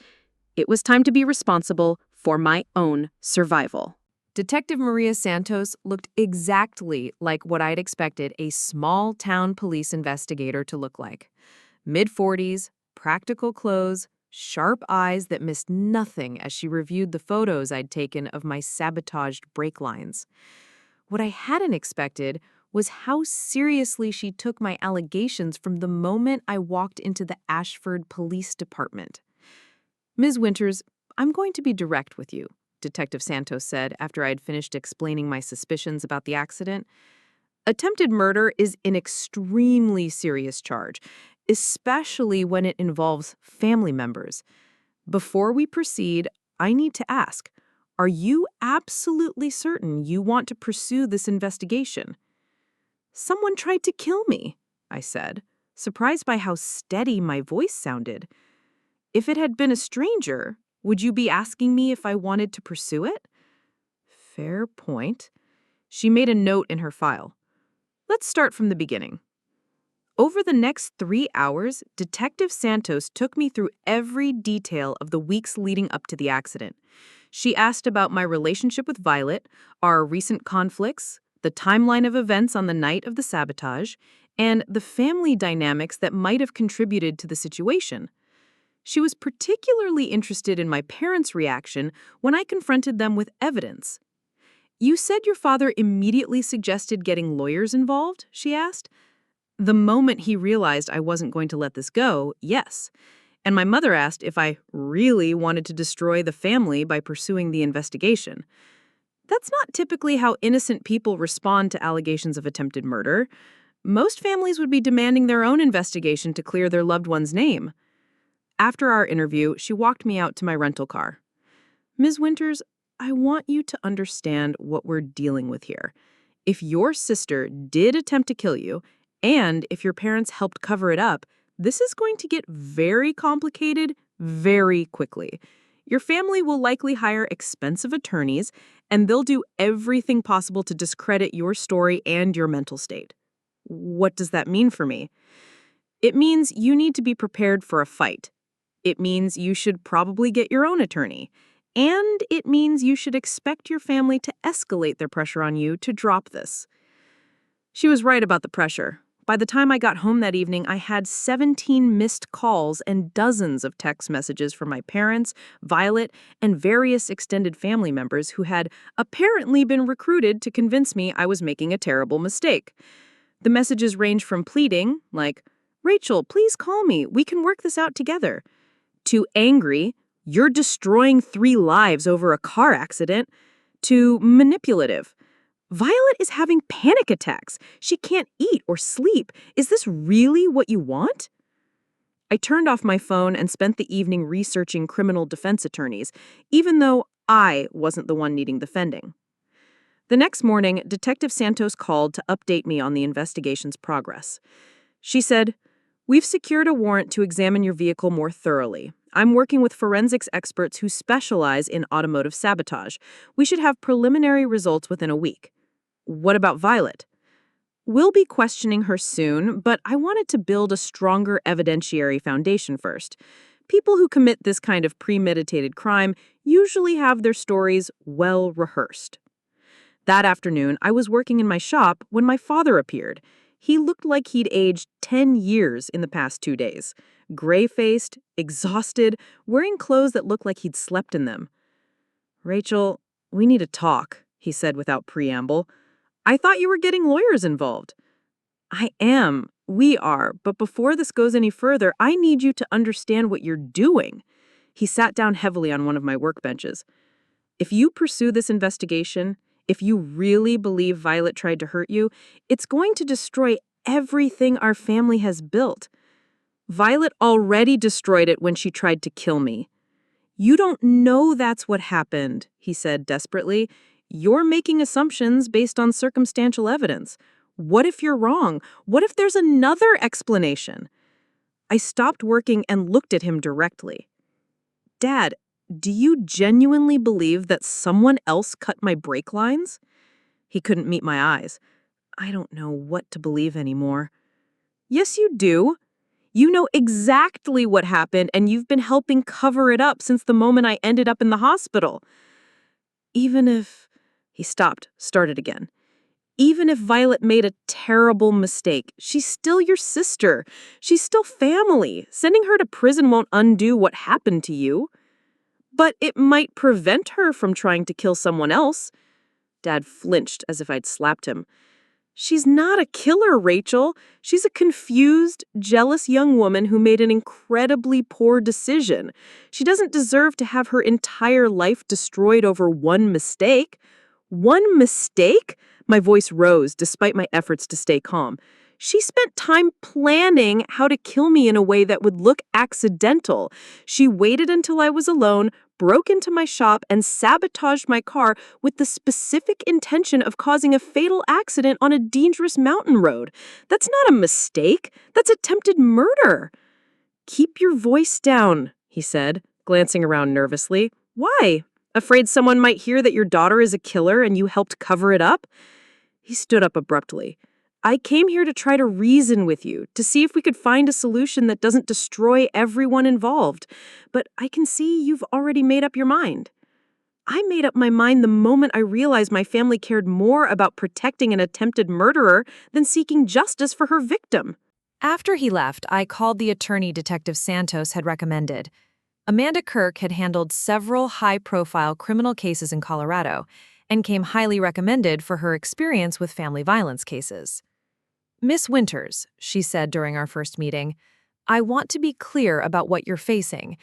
S1: It was time to be responsible for my own survival.
S2: Detective Maria Santos looked exactly like what I'd expected a small-town police investigator to look like. Mid-40s, practical clothes, sharp eyes that missed nothing as she reviewed the photos I'd taken of my sabotaged brake lines. What I hadn't expected was how seriously she took my allegations from the moment I walked into the Ashford Police Department. Ms. Winters, I'm going to be direct with you, Detective Santos said after I'd finished explaining my suspicions about the accident. Attempted murder is an extremely serious charge, especially when it involves family members. Before we proceed, I need to ask, are you absolutely certain you want to pursue this investigation? Someone tried to kill me, I said, surprised by how steady my voice sounded. If it had been a stranger, would you be asking me if I wanted to pursue it? Fair point. She made a note in her file. Let's start from the beginning. Over the next 3 hours, Detective Santos took me through every detail of the weeks leading up to the accident. She asked about my relationship with Violet, our recent conflicts, the timeline of events on the night of the sabotage, and the family dynamics that might have contributed to the situation. She was particularly interested in my parents' reaction when I confronted them with evidence. You said your father immediately suggested getting lawyers involved, she asked. The moment he realized I wasn't going to let this go, yes. And my mother asked if I really wanted to destroy the family by pursuing the investigation. That's not typically how innocent people respond to allegations of attempted murder. Most families would be demanding their own investigation to clear their loved one's name. After our interview, she walked me out to my rental car. Ms. Winters, I want you to understand what we're dealing with here. If your sister did attempt to kill you, and if your parents helped cover it up, this is going to get very complicated very quickly. Your family will likely hire expensive attorneys, and they'll do everything possible to discredit your story and your mental state. What does that mean for me? It means you need to be prepared for a fight. It means you should probably get your own attorney. And it means you should expect your family to escalate their pressure on you to drop this. She was right about the pressure. By the time I got home that evening, I had 17 missed calls and dozens of text messages from my parents, Violet, and various extended family members who had apparently been recruited to convince me I was making a terrible mistake. The messages ranged from pleading, like, "Rachel, please call me, we can work this out together," to angry, "You're destroying 3 lives over a car accident," to manipulative,
S1: Violet is having panic attacks. She can't eat or sleep. Is this really what you want? I turned off my phone and spent the evening researching criminal defense attorneys, even though I wasn't the one needing defending. The next morning, Detective Santos called to update me on the investigation's progress. She said, "We've secured a warrant to examine your vehicle more thoroughly. I'm working with forensics experts who specialize in automotive sabotage. We should have preliminary results within a week." "What about Violet?" "We'll be questioning her soon, but I wanted to build a stronger evidentiary foundation first. People who commit this kind of premeditated crime usually have their stories well rehearsed." That afternoon, I was working in my shop when my father appeared. He looked like he'd aged 10 years in the past 2 days. Gray-faced, exhausted, wearing clothes that looked like he'd slept in them. "Rachel, we need to talk," he said without preamble. "I thought you were getting lawyers involved." "I am. We are. But before this goes any further, I need you to understand what you're doing." He sat down heavily on one of my workbenches. "If you pursue this investigation, if you really believe Violet tried to hurt you, it's going to destroy everything our family has built. Violet already destroyed it when she tried to kill me." "You don't know that's what happened," he said desperately. "You're making assumptions based on circumstantial evidence. What if you're wrong? What if there's another explanation?" I stopped working and looked at him directly. "Dad, do you genuinely believe that someone else cut my brake lines?" He couldn't meet my eyes. "I don't know what to believe anymore." "Yes, you do. You know exactly what happened, and you've been helping cover it up since the moment I ended up in the hospital." "Even if—" He stopped, started again. "Even if Violet made a terrible mistake, she's still your sister. She's still family. Sending her to prison won't undo what happened to you." "But it might prevent her from trying to kill someone else." Dad flinched as if I'd slapped him. "She's not a killer, Rachel. She's a confused, jealous young woman who made an incredibly poor decision. She doesn't deserve to have her entire life destroyed over one mistake." "One mistake?" My voice rose despite my efforts to stay calm. "She spent time planning how to kill me in a way that would look accidental. She waited until I was alone, broke into my shop, and sabotaged my car with the specific intention of causing a fatal accident on a dangerous mountain road. That's not a mistake. That's attempted murder." "Keep your voice down," he said, glancing around nervously. "Why? Afraid someone might hear that your daughter is a killer and you helped cover it up?" He stood up abruptly. "I came here to try to reason with you, to see if we could find a solution that doesn't destroy everyone involved. But I can see you've already made up your mind." "I made up my mind the moment I realized my family cared more about protecting an attempted murderer than seeking justice for her victim." After he left, I called the attorney Detective Santos had recommended. Amanda Kirk had handled several high-profile criminal cases in Colorado and came highly recommended for her experience with family violence cases. "Miss Winters," she said during our first meeting, "I want to be clear about what you're facing.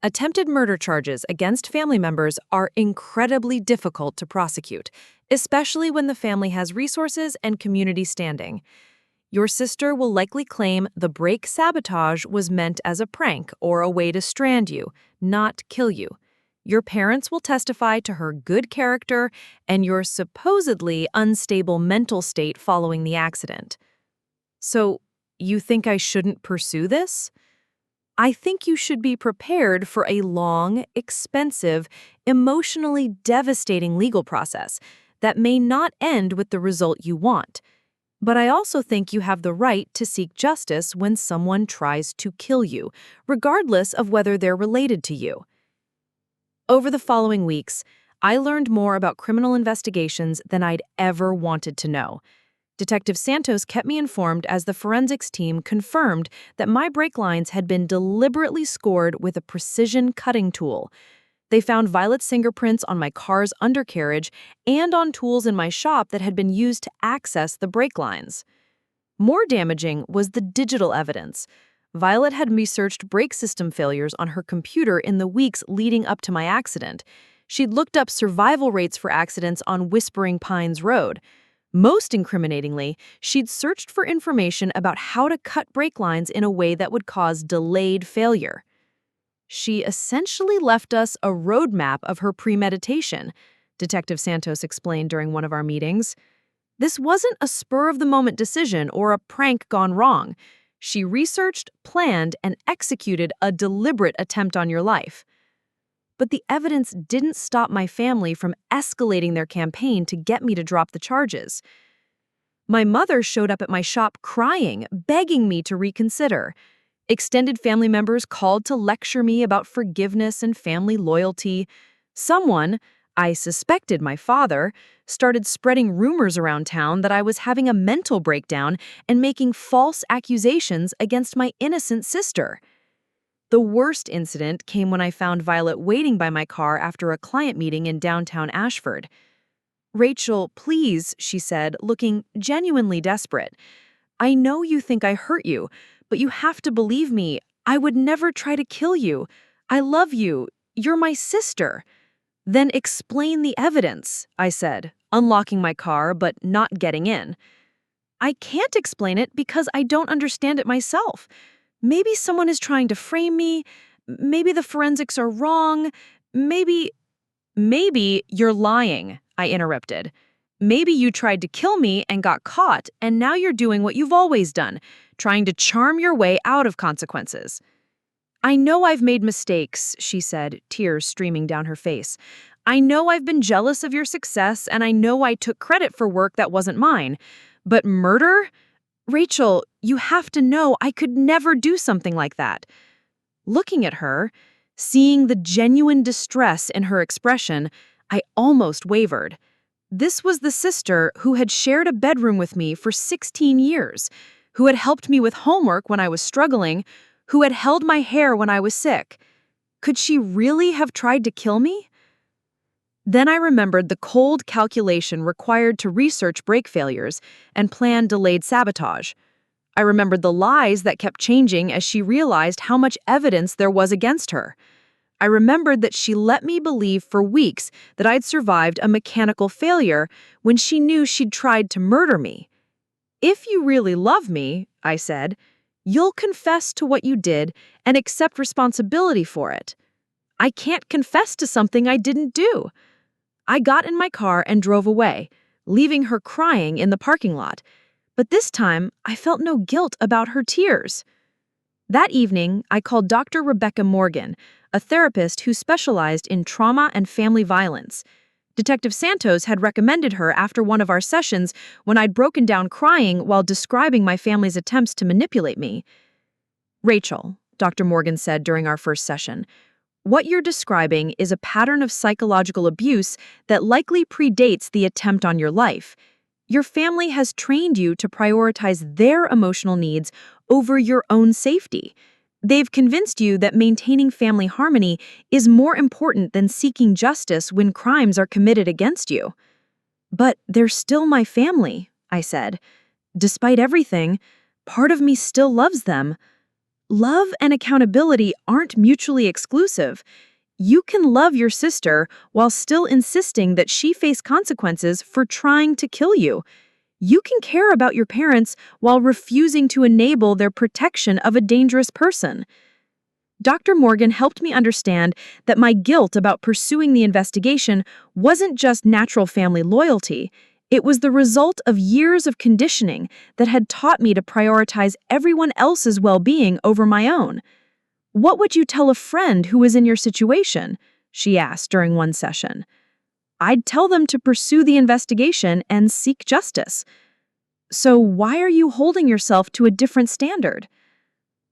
S1: Attempted murder charges against family members are incredibly difficult to prosecute, especially when the family has resources and community standing. Your sister will likely claim the brake sabotage was meant as a prank or a way to strand you, not kill you. Your parents will testify to her good character and your supposedly unstable mental state following the accident. So, you think I shouldn't pursue this? I think you should be prepared for a long, expensive, emotionally devastating legal process that may not end with the result you want. But I also think you have the right to seek justice when someone tries to kill you, regardless of whether they're related to you." Over the following weeks, I learned more about criminal investigations than I'd ever wanted to know. Detective Santos kept me informed as the forensics team confirmed that my brake lines had been deliberately scored with a precision cutting tool. They found Violet's fingerprints on my car's undercarriage and on tools in my shop that had been used to access the brake lines. More damaging was the digital evidence. Violet had researched brake system failures on her computer in the weeks leading up to my accident. She'd looked up survival rates for accidents on Whispering Pines Road. Most incriminatingly, she'd searched for information about how to cut brake lines in a way that would cause delayed failure. She essentially left us a roadmap of her premeditation, Detective Santos explained during one of our meetings. This wasn't a spur-of-the-moment decision or a prank gone wrong. She researched, planned, and executed a deliberate attempt on your life. But the evidence didn't stop my family from escalating their campaign to get me to drop the charges. My mother showed up at my shop crying, begging me to reconsider. Extended family members called to lecture me about forgiveness and family loyalty. Someone, I suspected my father, started spreading rumors around town that I was having a mental breakdown and making false accusations against my innocent sister. The worst incident came when I found Violet waiting by my car after a client meeting in downtown Ashford. "Rachel, please," she said, looking genuinely desperate. "I know you think I hurt you, but you have to believe me. I would never try to kill you. I love you. You're my sister." "Then explain the evidence," I said, unlocking my car but not getting in. "I can't explain it because I don't understand it myself. Maybe someone is trying to frame me. Maybe the forensics are wrong. Maybe you're lying," I interrupted. "Maybe you tried to kill me and got caught, and now you're doing what you've always done, trying to charm your way out of consequences." "I know I've made mistakes," she said, tears streaming down her face. "I know I've been jealous of your success, and I know I took credit for work that wasn't mine. But murder? Rachel, you have to know I could never do something like that." Looking at her, seeing the genuine distress in her expression, I almost wavered. This was the sister who had shared a bedroom with me for 16 years, who had helped me with homework when I was struggling, who had held my hair when I was sick. Could she really have tried to kill me? Then I remembered the cold calculation required to research brake failures and plan delayed sabotage. I remembered the lies that kept changing as she realized how much evidence there was against her. I remembered that she let me believe for weeks that I'd survived a mechanical failure when she knew she'd tried to murder me. "If you really love me," I said, "you'll confess to what you did and accept responsibility for it." "I can't confess to something I didn't do." I got in my car and drove away, leaving her crying in the parking lot. But this time, I felt no guilt about her tears. That evening, I called Dr. Rebecca Morgan, a therapist who specialized in trauma and family violence. Detective Santos had recommended her after one of our sessions when I'd broken down crying while describing my family's attempts to manipulate me. "Rachel," Dr. Morgan said during our first session, "what you're describing is a pattern of psychological abuse that likely predates the attempt on your life. Your family has trained you to prioritize their emotional needs over your own safety. They've convinced you that maintaining family harmony is more important than seeking justice when crimes are committed against you." "But they're still my family," I said. "Despite everything, part of me still loves them." "Love and accountability aren't mutually exclusive. You can love your sister while still insisting that she face consequences for trying to kill you. You can care about your parents while refusing to enable their protection of a dangerous person." Dr. Morgan helped me understand that my guilt about pursuing the investigation wasn't just natural family loyalty. It was the result of years of conditioning that had taught me to prioritize everyone else's well-being over my own. "What would you tell a friend who was in your situation?" she asked during one session. "I'd tell them to pursue the investigation and seek justice." "So why are you holding yourself to a different standard?"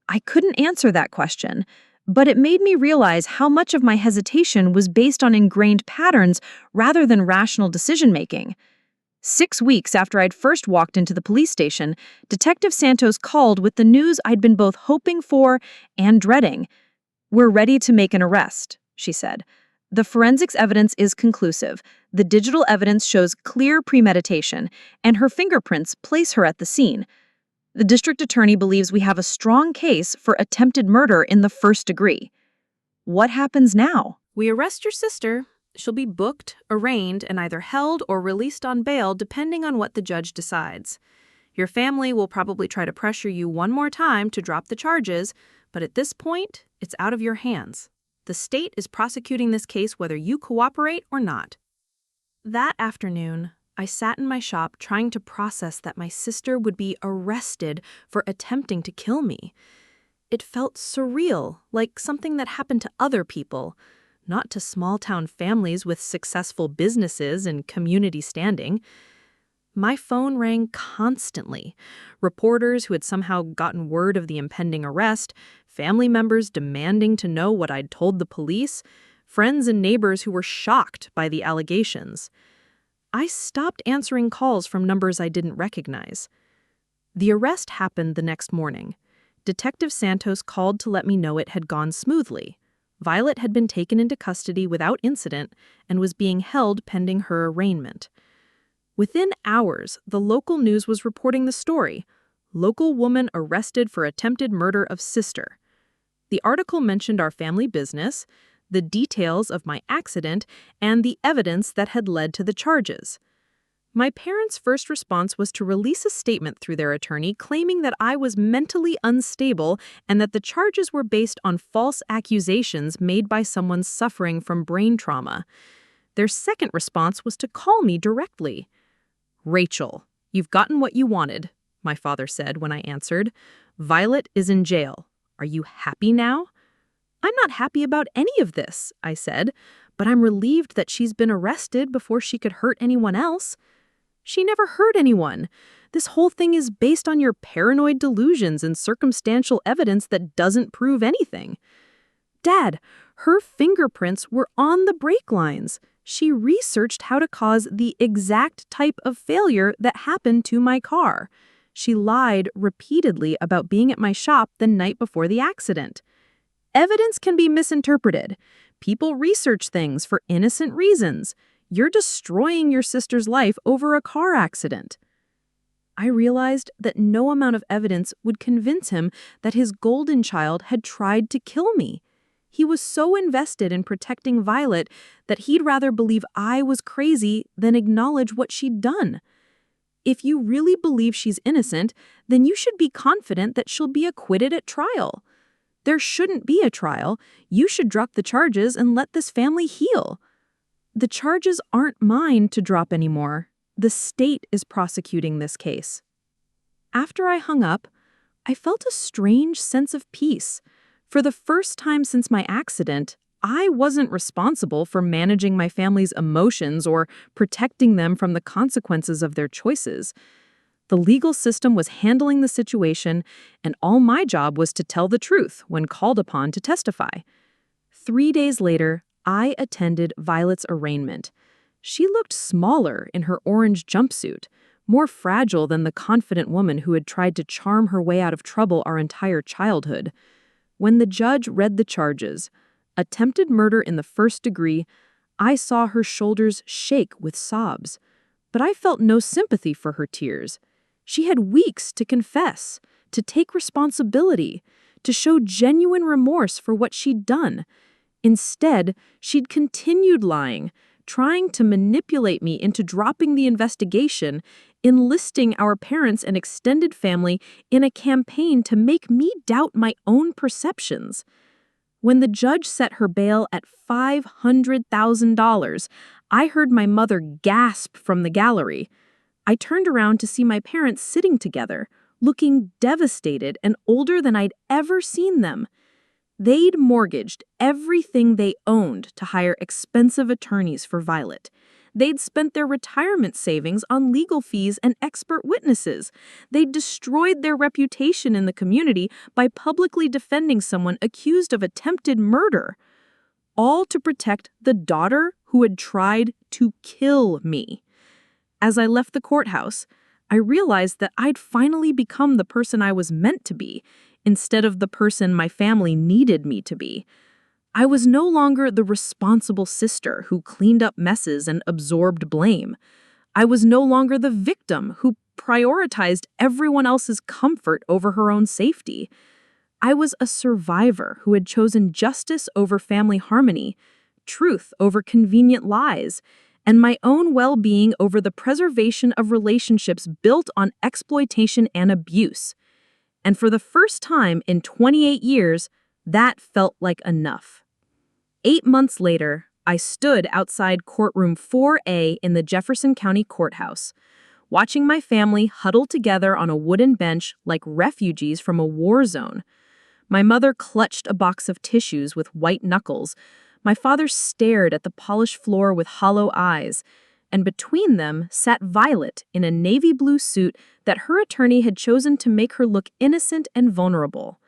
S1: I couldn't answer that question, but it made me realize how much of my hesitation was based on ingrained patterns rather than rational decision-making. 6 weeks after I'd first walked into the police station, Detective Santos called with the news I'd been both hoping for and dreading. "We're ready to make an arrest," she said. "The forensics evidence is conclusive. The digital evidence shows clear premeditation, and her fingerprints place her at the scene. The district attorney believes we have a strong case for attempted murder in the first degree." "What happens now?"
S2: We arrest your sister, She'll be booked, arraigned, and either held or released on bail depending on what the judge decides. Your family will probably try to pressure you one more time to drop the charges, but at this point, it's out of your hands. The state is prosecuting this case whether you cooperate or not. That afternoon, I sat in my shop trying to process that my sister would be arrested for attempting to kill me. It felt surreal, like something that happened to other people, not to small-town families with successful businesses and community standing. My phone rang constantly. Reporters who had somehow gotten word of the impending arrest, family members demanding to know what I'd told the police, friends and neighbors who were shocked by the allegations. I stopped answering calls from numbers I didn't recognize. The arrest happened the next morning. Detective Santos called to let me know it had gone smoothly. Violet had been taken into custody without incident and was being held pending her arraignment. Within hours, the local news was reporting the story. Local woman arrested for attempted murder of sister. The article mentioned our family business, the details of my accident, and the evidence that had led to the charges. My parents' first response was to release a statement through their attorney claiming that I was mentally unstable and that the charges were based on false accusations made by someone suffering from brain trauma. Their second response was to call me directly. "Rachel, you've gotten what you wanted," my father said when I answered. "Violet is in jail. Are you happy now?" "I'm not happy about any of this," I said, "but I'm relieved that she's been arrested before she could hurt anyone else." "She never hurt anyone. This whole thing is based on your paranoid delusions and circumstantial evidence that doesn't prove anything." "Dad, her fingerprints were on the brake lines. She researched how to cause the exact type of failure that happened to my car. She lied repeatedly about being at my shop the night before the accident." "Evidence can be misinterpreted. People research things for innocent reasons. You're destroying your sister's life over a car accident." I realized that no amount of evidence would convince him that his golden child had tried to kill me. He was so invested in protecting Violet that he'd rather believe I was crazy than acknowledge what she'd done. If you really believe she's innocent, then you should be confident that she'll be acquitted at trial. There shouldn't be a trial. You should drop the charges and let this family heal. The charges aren't mine to drop anymore. The state is prosecuting this case. After I hung up, I felt a strange sense of peace. For the first time since my accident, I wasn't responsible for managing my family's emotions or protecting them from the consequences of their choices. The legal system was handling the situation, and all my job was to tell the truth when called upon to testify. 3 days later, I attended Violet's arraignment. She looked smaller in her orange jumpsuit, more fragile than the confident woman who had tried to charm her way out of trouble our entire childhood. When the judge read the charges, attempted murder in the first degree, I saw her shoulders shake with sobs. But I felt no sympathy for her tears. She had weeks to confess, to take responsibility, to show genuine remorse for what she'd done. Instead, she'd continued lying, trying to manipulate me into dropping the investigation, enlisting our parents and extended family in a campaign to make me doubt my own perceptions. When the judge set her bail at $500,000, I heard my mother gasp from the gallery. I turned around to see my parents sitting together, looking devastated and older than I'd ever seen them. They'd mortgaged everything they owned to hire expensive attorneys for Violet. They'd spent their retirement savings on legal fees and expert witnesses. They'd destroyed their reputation in the community by publicly defending someone accused of attempted murder, all to protect the daughter who had tried to kill me. As I left the courthouse, I realized that I'd finally become the person I was meant to be, instead of the person my family needed me to be. I was no longer the responsible sister who cleaned up messes and absorbed blame. I was no longer the victim who prioritized everyone else's comfort over her own safety. I was a survivor who had chosen justice over family harmony,
S1: truth over convenient lies, and my own well-being over the preservation of relationships built on exploitation and abuse. And for the first time in 28 years, that felt like enough. 8 months later, I stood outside courtroom 4A in the Jefferson County Courthouse, watching my family huddle together on a wooden bench like refugees from a war zone. My mother clutched a box of tissues with white knuckles. My father stared at the polished floor with hollow eyes, and between them sat Violet in a navy blue suit that her attorney had chosen to make her look innocent and vulnerable.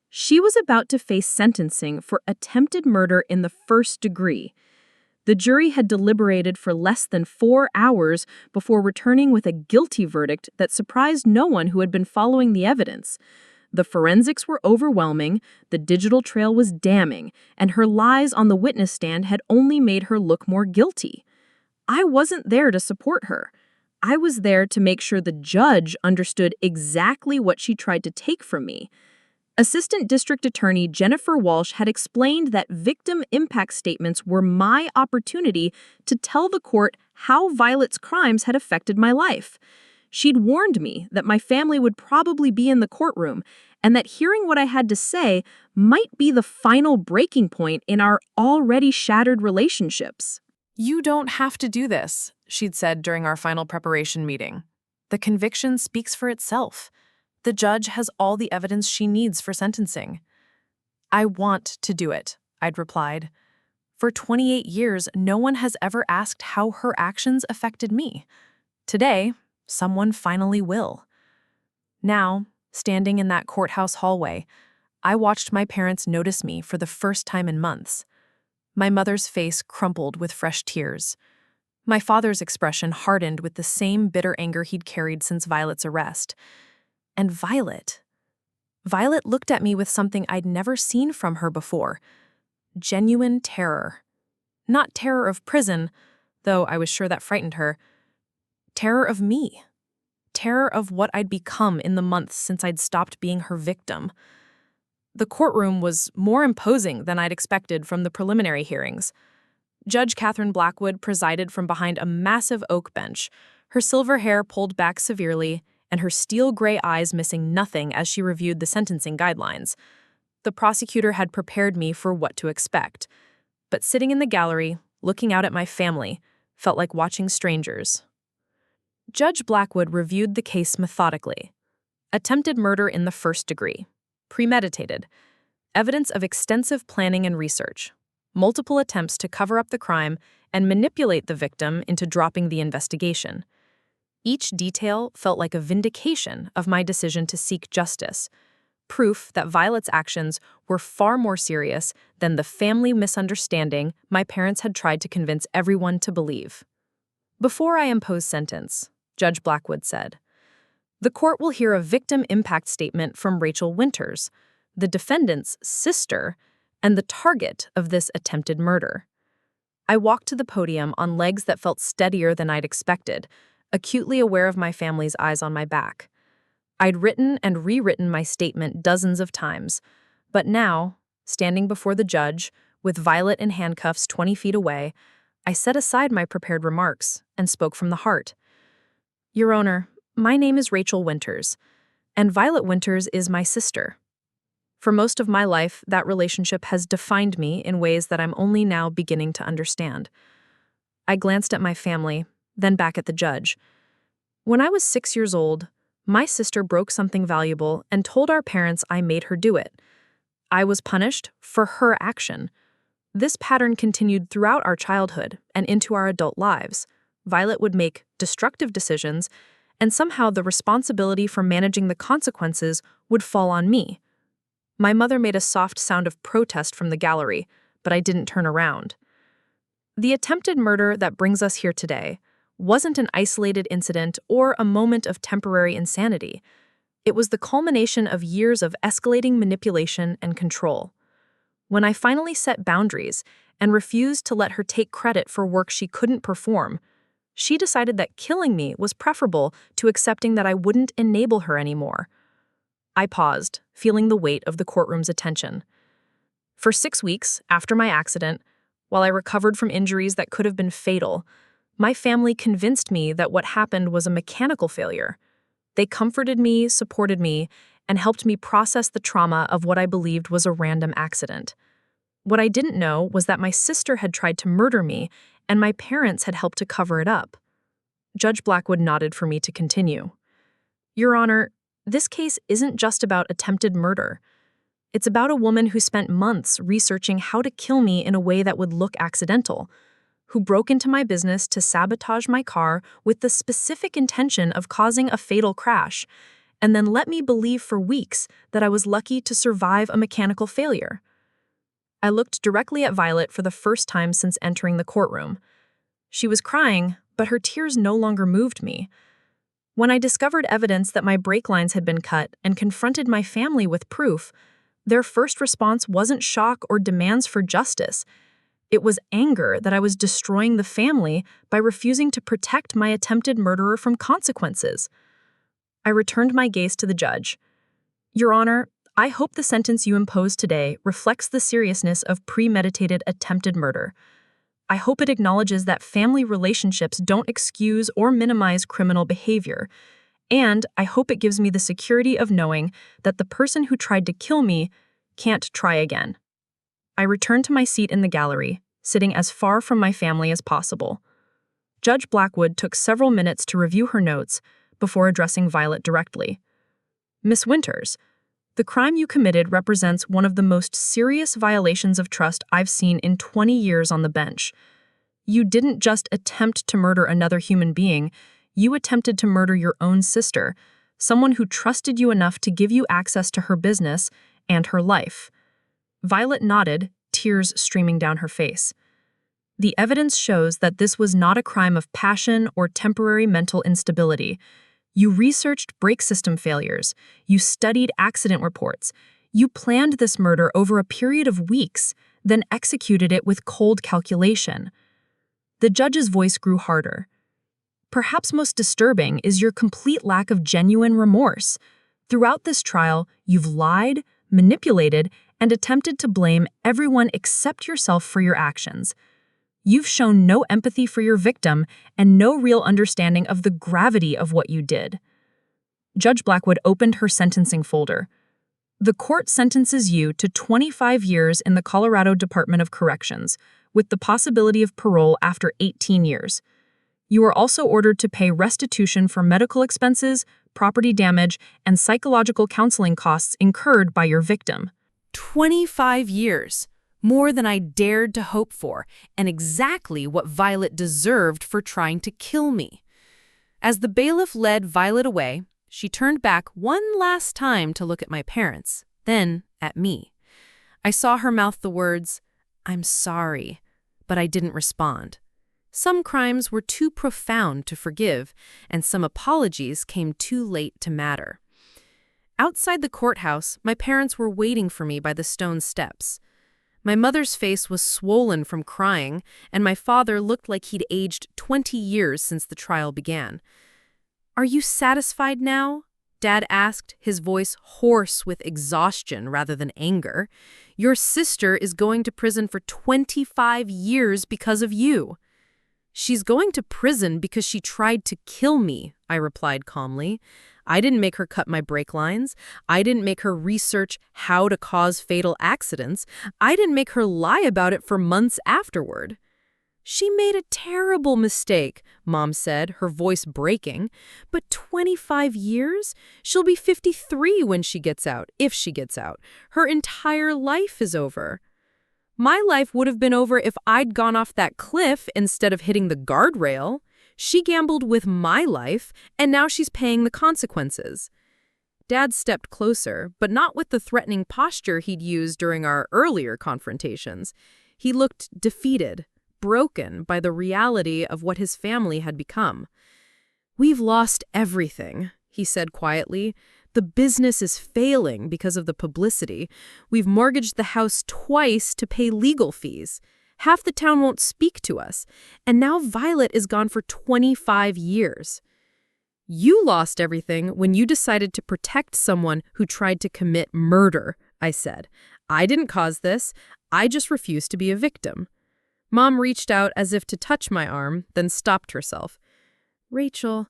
S1: She was about to face sentencing for attempted murder in the first degree. The jury had deliberated for less than 4 hours before returning with a guilty verdict that surprised no one who had been following the evidence. The forensics were overwhelming, the digital trail was damning, and her lies on the witness stand had only made her look more guilty. I wasn't there to support her. I was there to make sure the judge understood exactly what she tried to take from me. Assistant District Attorney Jennifer Walsh had explained that victim impact statements were my opportunity to tell the court how Violet's crimes had affected my life. She'd warned me that my family would probably be in the courtroom and that hearing what I had to say might be the final breaking point in our already shattered relationships.
S3: "You don't have to do this," she'd said during our final preparation meeting. "The conviction speaks for itself. The judge has all the evidence she needs for sentencing." "I want to do it," I'd replied. "For 28 years, no one has ever asked how her actions affected me. Today, someone finally will." Now, standing in that courthouse hallway, I watched my parents notice me for the first time in months. My mother's face crumpled with fresh tears. My father's expression hardened with the same bitter anger he'd carried since Violet's arrest. And Violet looked at me with something I'd never seen from her before. Genuine terror. Not terror of prison, though I was sure that frightened her. Terror of me. Terror of what I'd become in the months since I'd stopped being her victim. The courtroom was more imposing than I'd expected from the preliminary hearings. Judge Catherine Blackwood presided from behind a massive oak bench, her silver hair pulled back severely, and her steel-gray eyes missing nothing as she reviewed the sentencing guidelines. The prosecutor had prepared me for what to expect, but sitting in the gallery, looking out at my family, felt like watching strangers. Judge Blackwood reviewed the case methodically. Attempted murder in the first degree. Premeditated. Evidence of extensive planning and research. Multiple attempts to cover up the crime and manipulate the victim into dropping the investigation. Each detail felt like a vindication of my decision to seek justice. Proof that Violet's actions were far more serious than the family misunderstanding my parents had tried to convince everyone to believe. "Before I impose sentence," Judge Blackwood said, "the court will hear a victim impact statement from Rachel Winters, the defendant's sister and the target of this attempted murder." I walked to the podium on legs that felt steadier than I'd expected, acutely aware of my family's eyes on my back. I'd written and rewritten my statement dozens of times, but now, standing before the judge, with Violet in handcuffs 20 feet away, I set aside my prepared remarks and spoke from the heart. "Your Honor, my name is Rachel Winters, and Violet Winters is my sister. For most of my life, that relationship has defined me in ways that I'm only now beginning to understand." I glanced at my family, then back at the judge. "When I was 6 years old, my sister broke something valuable and told our parents I made her do it. I was punished for her action. This pattern continued throughout our childhood and into our adult lives. Violet would make destructive decisions, and somehow the responsibility for managing the consequences would fall on me." My mother made a soft sound of protest from the gallery, but I didn't turn around. The attempted murder that brings us here today wasn't an isolated incident or a moment of temporary insanity. It was the culmination of years of escalating manipulation and control. When I finally set boundaries and refused to let her take credit for work she couldn't perform, she decided that killing me was preferable to accepting that I wouldn't enable her anymore. I paused, feeling the weight of the courtroom's attention. For 6 weeks after my accident, while I recovered from injuries that could have been fatal, my family convinced me that what happened was a mechanical failure. They comforted me, supported me, and helped me process the trauma of what I believed was a random accident. What I didn't know was that my sister had tried to murder me, and my parents had helped to cover it up. Judge Blackwood nodded for me to continue. Your Honor, this case isn't just about attempted murder. It's about a woman who spent months researching how to kill me in a way that would look accidental, who broke into my business to sabotage my car with the specific intention of causing a fatal crash, and then let me believe for weeks that I was lucky to survive a mechanical failure. I looked directly at Violet for the first time since entering the courtroom. She was crying, but her tears no longer moved me. When I discovered evidence that my brake lines had been cut and confronted my family with proof, their first response wasn't shock or demands for justice. It was anger that I was destroying the family by refusing to protect my attempted murderer from consequences. I returned my gaze to the judge. Your Honor, I hope the sentence you impose today reflects the seriousness of premeditated attempted murder. I hope it acknowledges that family relationships don't excuse or minimize criminal behavior, and I hope it gives me the security of knowing that the person who tried to kill me can't try again. I returned to my seat in the gallery, sitting as far from my family as possible. Judge Blackwood took several minutes to review her notes before addressing Violet directly. Miss Winters, the crime you committed represents one of the most serious violations of trust I've seen in 20 years on the bench. You didn't just attempt to murder another human being, you attempted to murder your own sister, someone who trusted you enough to give you access to her business and her life. Violet nodded, tears streaming down her face. The evidence shows that this was not a crime of passion or temporary mental instability. You researched brake system failures. You studied accident reports. You planned this murder over a period of weeks, then executed it with cold calculation. The judge's voice grew harder. Perhaps most disturbing is your complete lack of genuine remorse. Throughout this trial, you've lied, manipulated, and attempted to blame everyone except yourself for your actions. You've shown no empathy for your victim and no real understanding of the gravity of what you did. Judge Blackwood opened her sentencing folder. The court sentences you to 25 years in the Colorado Department of Corrections, with the possibility of parole after 18 years. You are also ordered to pay restitution for medical expenses, property damage, and psychological counseling costs incurred by your victim.
S1: 25 years. More than I dared to hope for, and exactly what Violet deserved for trying to kill me. As the bailiff led Violet away, she turned back one last time to look at my parents, then at me. I saw her mouth the words, "I'm sorry," but I didn't respond. Some crimes were too profound to forgive, and some apologies came too late to matter. Outside the courthouse, my parents were waiting for me by the stone steps. My mother's face was swollen from crying, and my father looked like he'd aged 20 years since the trial began. "Are you satisfied now?" Dad asked, his voice hoarse with exhaustion rather than anger. "Your sister is going to prison for 25 years because of you." "She's going to prison because she tried to kill me," I replied calmly. "I didn't make her cut my brake lines. I didn't make her research how to cause fatal accidents. I didn't make her lie about it for months afterward." "She made a terrible mistake," Mom said, her voice breaking. "But 25 years? She'll be 53 when she gets out, if she gets out. Her entire life is over." "My life would have been over if I'd gone off that cliff instead of hitting the guardrail. She gambled with my life, and now she's paying the consequences." Dad stepped closer, but not with the threatening posture he'd used during our earlier confrontations. He looked defeated, broken by the reality of what his family had become. "We've lost everything," he said quietly. "The business is failing because of the publicity. We've mortgaged the house twice to pay legal fees. Half the town won't speak to us. And now Violet is gone for 25 years. You lost everything when you decided to protect someone who tried to commit murder," I said. "I didn't cause this. I just refused to be a victim." Mom reached out as if to touch my arm, then stopped herself. Rachel,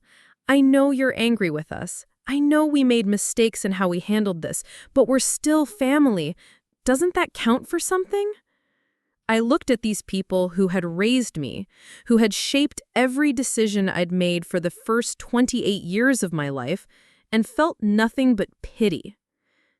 S1: I know you're angry with us. I know we made mistakes in how we handled this, but we're still family. Doesn't that count for something? I looked at these people who had raised me, who had shaped every decision I'd made for the first 28 years of my life, and felt nothing but pity.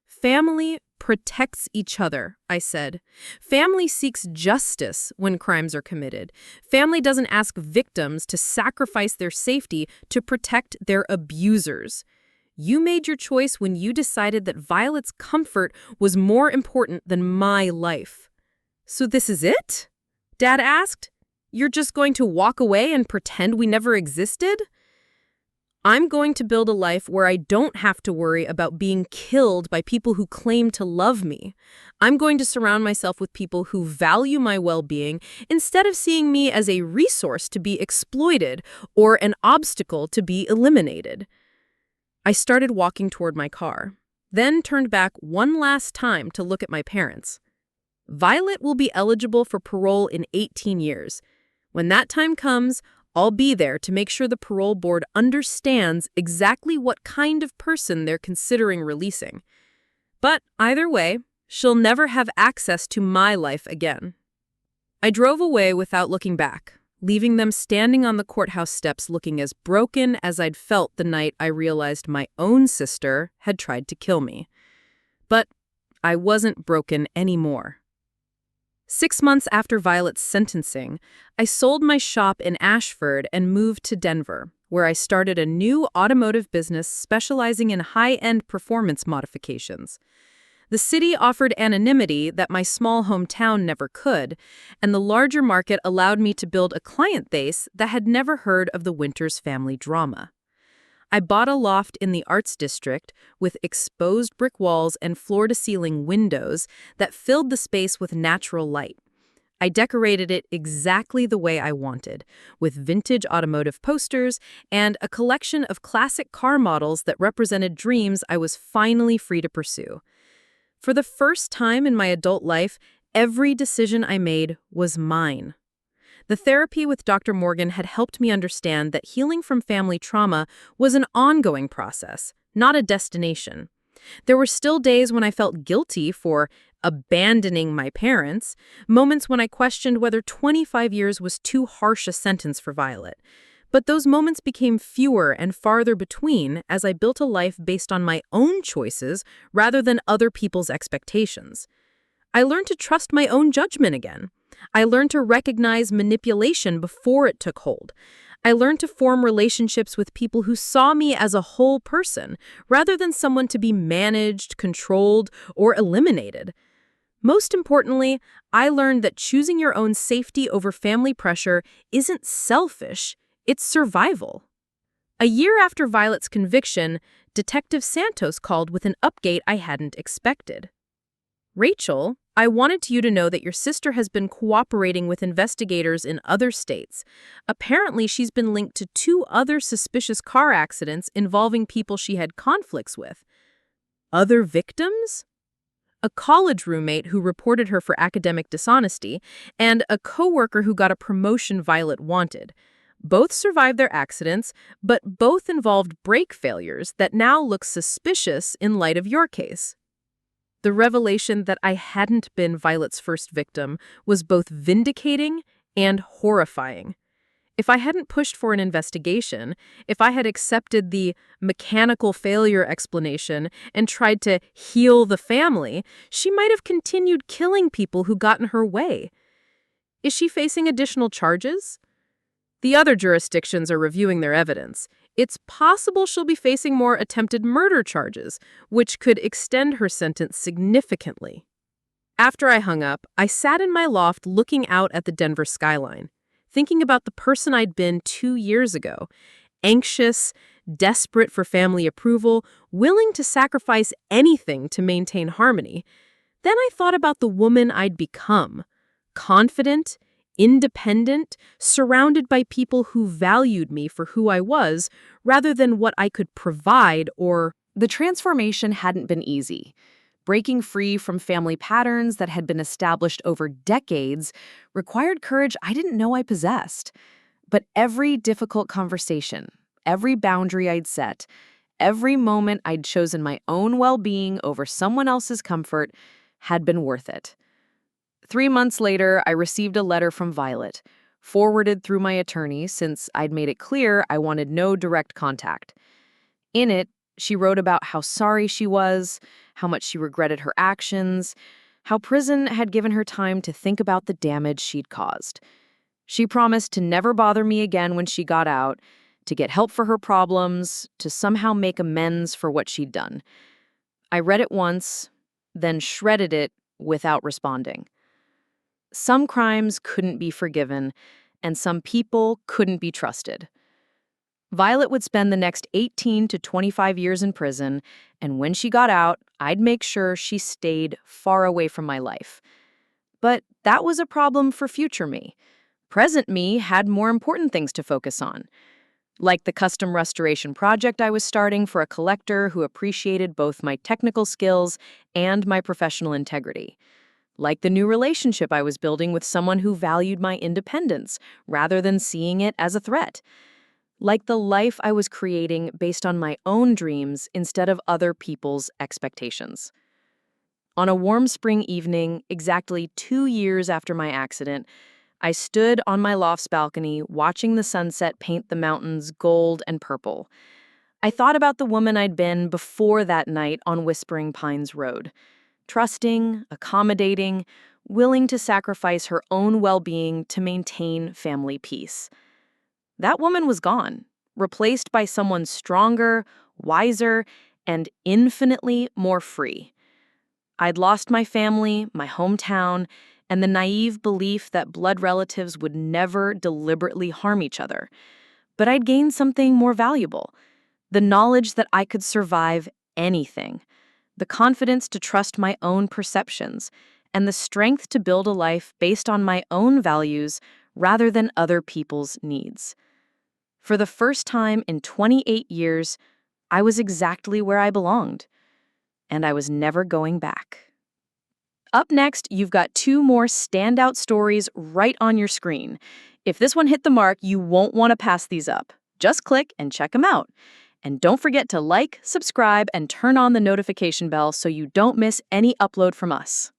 S1: Family protects each other, I said. Family seeks justice when crimes are committed. Family doesn't ask victims to sacrifice their safety to protect their abusers. You made your choice when you decided that Violet's comfort was more important than my life. So this is it? Dad asked. You're just going to walk away and pretend we never existed? I'm going to build a life where I don't have to worry about being killed by people who claim to love me. I'm going to surround myself with people who value my well-being instead of seeing me as a resource to be exploited or an obstacle to be eliminated. I started walking toward my car, then turned back one last time to look at my parents. Violet will be eligible for parole in 18 years. When that time comes, I'll be there to make sure the parole board understands exactly what kind of person they're considering releasing. But either way, she'll never have access to my life again. I drove away without looking back, leaving them standing on the courthouse steps looking as broken as I'd felt the night I realized my own sister had tried to kill me. But I wasn't broken anymore. 6 months after Violet's sentencing, I sold my shop in Ashford and moved to Denver, where I started a new automotive business specializing in high-end performance modifications. The city offered anonymity that my small hometown never could, and the larger market allowed me to build a client base that had never heard of the Winters family drama. I bought a loft in the Arts District with exposed brick walls and floor-to-ceiling windows that filled the space with natural light. I decorated it exactly the way I wanted, with vintage automotive posters and a collection of classic car models that represented dreams I was finally free to pursue. For the first time in my adult life, every decision I made was mine. The therapy with Dr. Morgan had helped me understand that healing from family trauma was an ongoing process, not a destination. There were still days when I felt guilty for abandoning my parents, moments when I questioned whether 25 years was too harsh a sentence for Violet. But those moments became fewer and farther between as I built a life based on my own choices rather than other people's expectations. I learned to trust my own judgment again. I learned to recognize manipulation before it took hold. I learned to form relationships with people who saw me as a whole person, rather than someone to be managed, controlled, or eliminated. Most importantly, I learned that choosing your own safety over family pressure isn't selfish, it's survival. A year after Violet's conviction, Detective Santos called with an update I hadn't expected. Rachel, I wanted you to know that your sister has been cooperating with investigators in other states. Apparently, she's been linked to 2 other suspicious car accidents involving people she had conflicts with. Other victims? A college roommate who reported her for academic dishonesty, and a coworker who got a promotion Violet wanted. Both survived their accidents, but both involved brake failures that now look suspicious in light of your case. The revelation that I hadn't been Violet's first victim was both vindicating and horrifying. If I hadn't pushed for an investigation, if I had accepted the mechanical failure explanation and tried to heal the family, she might have continued killing people who got in her way. Is she facing additional charges? The other jurisdictions are reviewing their evidence. It's possible she'll be facing more attempted murder charges, which could extend her sentence significantly. After I hung up, I sat in my loft looking out at the Denver skyline, thinking about the person I'd been 2 years ago, anxious, desperate for family approval, willing to sacrifice anything to maintain harmony. Then I thought about the woman I'd become, confident, independent, surrounded by people who valued me for who I was, rather than what I could provide or...
S2: The transformation hadn't been easy. Breaking free from family patterns that had been established over decades required courage I didn't know I possessed. But every difficult conversation, every boundary I'd set, every moment I'd chosen my own well-being over someone else's comfort had been worth it. 3 months later, I received a letter from Violet, forwarded through my attorney since I'd made it clear I wanted no direct contact. In it, she wrote about how sorry she was, how much she regretted her actions, how prison had given her time to think about the damage she'd caused. She promised to never bother me again when she got out, to get help for her problems, to somehow make amends for what she'd done. I read it once, then shredded it without responding. Some crimes couldn't be forgiven, and some people couldn't be trusted. Violet would spend the next 18 to 25 years in prison, and when she got out, I'd make sure she stayed far away from my life. But that was a problem for future me. Present me had more important things to focus on, like the custom restoration project I was starting for a collector who appreciated both my technical skills and my professional integrity. Like the new relationship I was building with someone who valued my independence rather than seeing it as a threat. Like the life I was creating based on my own dreams instead of other people's expectations. On a warm spring evening, exactly 2 years after my accident, I stood on my loft's balcony watching the sunset paint the mountains gold and purple. I thought about the woman I'd been before that night on Whispering Pines Road. Trusting, accommodating, willing to sacrifice her own well-being to maintain family peace. That woman was gone, replaced by someone stronger, wiser, and infinitely more free. I'd lost my family, my hometown, and the naive belief that blood relatives would never deliberately harm each other. But I'd gained something more valuable, the knowledge that I could survive anything, the confidence to trust my own perceptions, and the strength to build a life based on my own values rather than other people's needs. For the first time in 28 years, I was exactly where I belonged, and I was never going back. Up next, you've got 2 more standout stories right on your screen. If this one hit the mark, you won't want to pass these up. Just click and check them out. And don't forget to like, subscribe, and turn on the notification bell so you don't miss any upload from us.